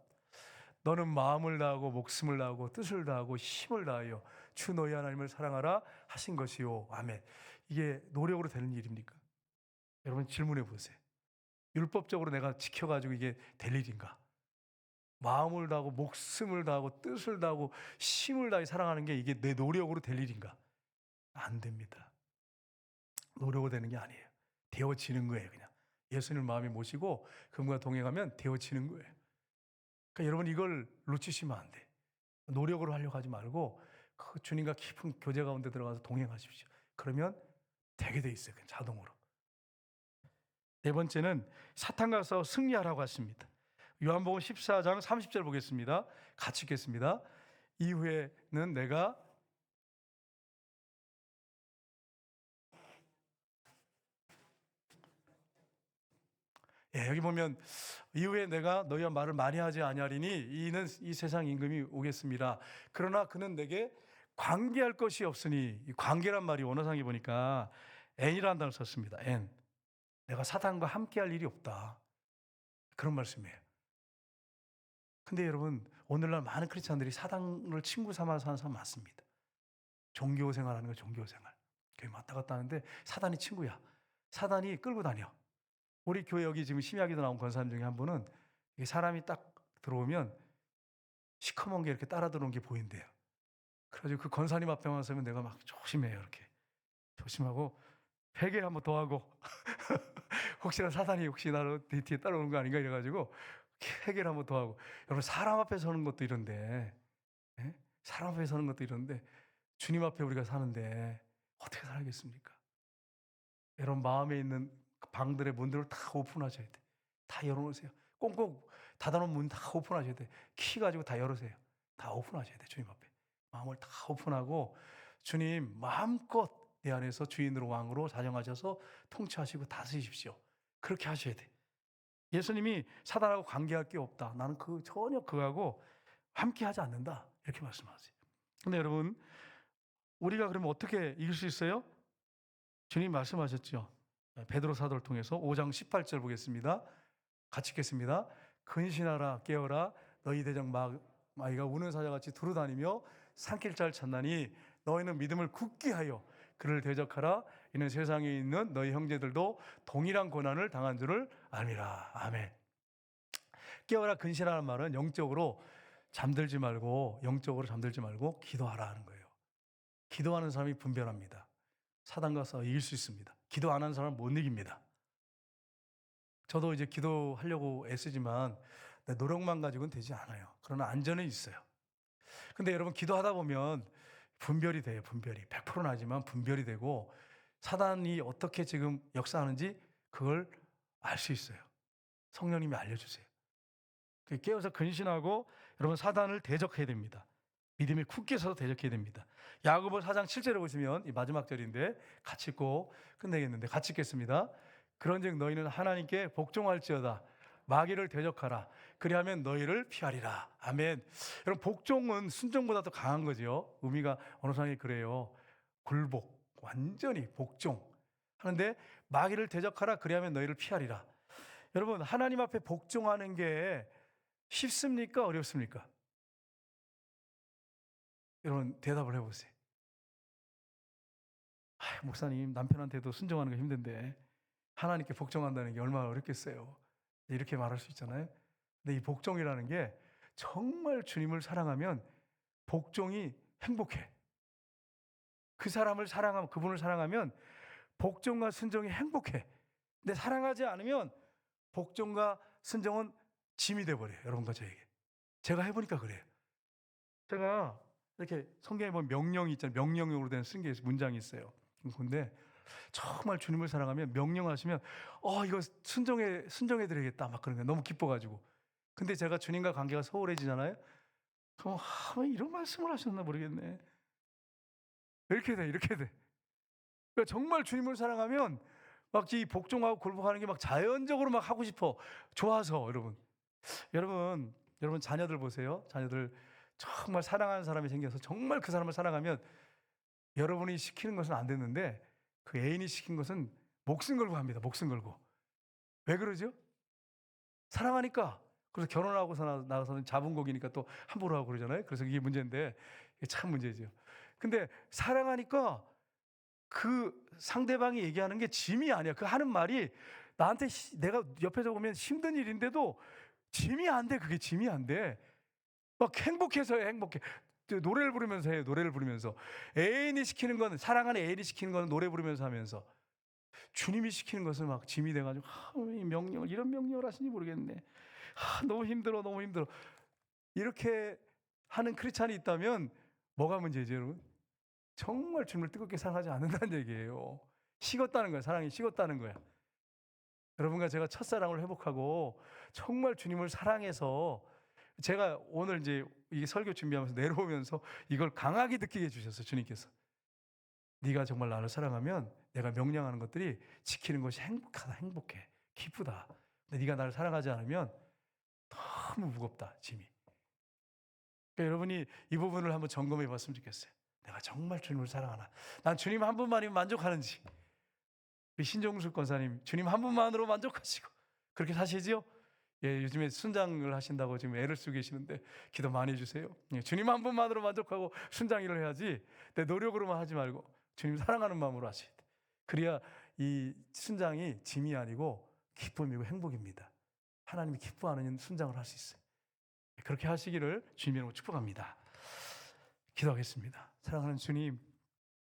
너는 마음을 다하고 목숨을 다하고 뜻을 다하고 힘을 다하여 주 너희 하나님을 사랑하라 하신 것이요. 아멘. 이게 노력으로 되는 일입니까? 여러분, 질문해 보세요. 율법적으로 내가 지켜가지고 이게 될 일인가? 마음을 다하고 목숨을 다하고 뜻을 다하고 힘을 다해 사랑하는 게 이게 내 노력으로 될 일인가? 안 됩니다. 노력으로 되는 게 아니에요. 되어지는 거예요. 그냥 예수님을 마음에 모시고 그분과 동행하면 되어지는 거예요. 그러니까 여러분, 이걸 놓치시면 안 돼. 노력으로 하려고 하지 말고 그 주님과 깊은 교제 가운데 들어가서 동행하십시오. 그러면 되게 돼 있어요. 그냥 자동으로. 네 번째는 사탄과 싸워 승리하라고 하십니다. 요한복음 14장 30절 보겠습니다. 같이 읽겠습니다. 이후에는 내가 여기 보면 이후에 내가 너희와 말을 많이 하지 아니하리니 이는 이 세상 임금이 오겠습니다. 그러나 그는 내게 관계할 것이 없으니, 이 관계란 말이 원어상에 보니까 N이라는 단어를 썼습니다. N. 내가 사탄과 함께할 일이 없다. 그런 말씀이에요. 근데 여러분, 오늘날 많은 크리스찬들이 사탄을 친구 삼아서 사는 사람 많습니다. 종교 생활하는 거, 종교 생활. 교회 왔다 갔다 하는데 사단이 친구야. 사단이 끌고 다녀. 우리 교회 여기 지금 심야기도 나온 권사님 중에 한 분은 사람이 딱 들어오면 시커먼 게 이렇게 따라 들어온 게 보인대요. 그래가지고 그 권사님 앞에만 서면 내가 막 조심해요. 이렇게 조심하고 회개 한번 더 하고 혹시나 사단이 혹시 나를 뒤에 따라오는 거 아닌가 이래가지고 회개를 한번 더 하고. 여러분, 사람 앞에 서는 것도 이런데, 사람 앞에 서는 것도 이런데 주님 앞에 우리가 사는데 어떻게 살겠습니까? 여러분, 마음에 있는 방들의 문들을 다 오픈하셔야 돼. 다 열어놓으세요. 꽁꽁 닫아놓은 문 다 오픈하셔야 돼. 키 가지고 다 열으세요. 다 오픈하셔야 돼. 주님 앞에 마음을 다 오픈하고 주님 마음껏 내 안에서 주인으로 왕으로 자정하셔서 통치하시고 다스리십시오. 그렇게 하셔야 돼. 예수님이 사단하고 관계할 게 없다. 나는 전혀 그거하고 함께하지 않는다. 이렇게 말씀하세요. 근데 여러분, 우리가 그러면 어떻게 이길 수 있어요? 주님 말씀하셨죠. 베드로 사도를 통해서 5장 18절 보겠습니다. 같이 읽겠습니다. 근신하라 깨어라 너희 대장 마귀가 우는 사자같이 두루다니며 산길잘 찾나니 너희는 믿음을 굳게 하여 그를 대적하라. 이는 세상에 있는 너희 형제들도 동일한 고난을 당한 줄을 알미라. 아멘. 깨어라 근신하라는 말은 영적으로 잠들지 말고 기도하라 하는 거예요. 기도하는 사람이 분별합니다. 사단과 싸워 이길 수 있습니다. 기도 안 하는 사람은 못 이깁니다. 저도 이제 기도하려고 애쓰지만 내 노력만 가지고는 되지 않아요. 그러나 안전은 있어요. 근데 여러분, 기도하다 보면 분별이 돼요. 분별이 100%는 아니지만 분별이 되고 사단이 어떻게 지금 역사하는지 그걸 알 수 있어요. 성령님이 알려주세요. 깨어서 근신하고 여러분, 사단을 대적해야 됩니다. 믿음이 굳게 서서 대적해야 됩니다. 야고보 4장 7절에 보시면 이 마지막 절인데 같이 읽고 끝내겠는데 같이 읽겠습니다. 그런즉 너희는 하나님께 복종할지어다. 마귀를 대적하라. 그리하면 너희를 피하리라. 아멘. 여러분, 복종은 순종보다 더 강한 거죠. 의미가 어느 상에 그래요. 굴복, 완전히 복종 하는데 마귀를 대적하라. 그리하면 너희를 피하리라. 여러분, 하나님 앞에 복종하는 게 쉽습니까? 어렵습니까? 여러분, 대답을 해보세요. 목사님, 남편한테도 순종하는 게 힘든데 하나님께 복종한다는 게 얼마나 어렵겠어요. 이렇게 말할 수 있잖아요. 근데 이 복종이라는 게 정말 주님을 사랑하면 복종이 행복해. 그 사람을 사랑하면, 그분을 사랑하면 복종과 순종이 행복해. 근데 사랑하지 않으면 복종과 순종은 짐이 돼버려요. 여러분과 저에게. 제가 해보니까 그래요. 제가 이렇게 성경에 보면 명령이 있잖아요. 명령형으로 된 쓴 게 문장이 있어요. 근데 정말 주님을 사랑하면 명령하시면 이거 순종해 드리겠다 막 그런 거예요. 너무 기뻐가지고. 근데 제가 주님과 관계가 소홀해지잖아요. 그럼 왜 이런 말씀을 하셨나 모르겠네. 이렇게 돼, 이렇게 돼. 그러니까 정말 주님을 사랑하면 막 이 복종하고 굴복하는 게 막 자연적으로 막 하고 싶어. 좋아서 여러분 자녀들 보세요. 자녀들 정말 사랑하는 사람이 생겨서 정말 그 사람을 사랑하면 여러분이 시키는 것은 안 됐는데 그 애인이 시킨 것은 목숨 걸고 합니다. 목숨 걸고. 왜 그러죠? 사랑하니까. 그래서 결혼하고서 나가서는 자본곡이니까 또 함부로 하고 그러잖아요. 그래서 이게 문제인데 이게 참 문제죠. 근데 사랑하니까 그 상대방이 얘기하는 게 짐이 아니야. 그 하는 말이 나한테 내가 옆에서 보면 힘든 일인데도 짐이 안 돼. 그게 짐이 안 돼. 막 행복해서 해, 행복해. 노래를 부르면서 해요. 노래를 부르면서. 애인이 시키는 건, 사랑하는 애인이 시키는 건 노래 부르면서 하면서 주님이 시키는 것은 막 짐이 돼가지고 이 명령을 이런 명령을 하시니 모르겠네. 너무 힘들어, 너무 힘들어. 이렇게 하는 크리스찬이 있다면 뭐가 문제죠, 여러분? 정말 주님을 뜨겁게 사랑하지 않는다는 얘기예요. 식었다는 거야. 사랑이 식었다는 거야. 여러분과 제가 첫사랑을 회복하고 정말 주님을 사랑해서 제가 오늘 이제 이 설교 준비하면서 내려오면서 이걸 강하게 느끼게 해주셨어요. 주님께서. 네가 정말 나를 사랑하면 내가 명령하는 것들이 지키는 것이 행복하다, 행복해, 기쁘다. 근데 네가 나를 사랑하지 않으면 너무 무겁다, 짐이. 그러니까 여러분이 이 부분을 한번 점검해 봤으면 좋겠어요. 내가 정말 주님을 사랑하나? 난 주님 한 분만이면 만족하는지. 우리 신종숙 권사님, 주님 한 분만으로 만족하시고 그렇게 사시지요? 예, 요즘에 순장을 하신다고 지금 애를 쓰고 계시는데 기도 많이 해주세요. 예, 주님 한 분만으로 만족하고 순장 일을 해야지 내 노력으로만 하지 말고 주님 사랑하는 마음으로 하셔야 돼. 그래야 이 순장이 짐이 아니고 기쁨이고 행복입니다. 하나님이 기뻐하는 순장을 할 수 있어요. 그렇게 하시기를 주님의 이름으로 축복합니다. 기도하겠습니다. 사랑하는 주님,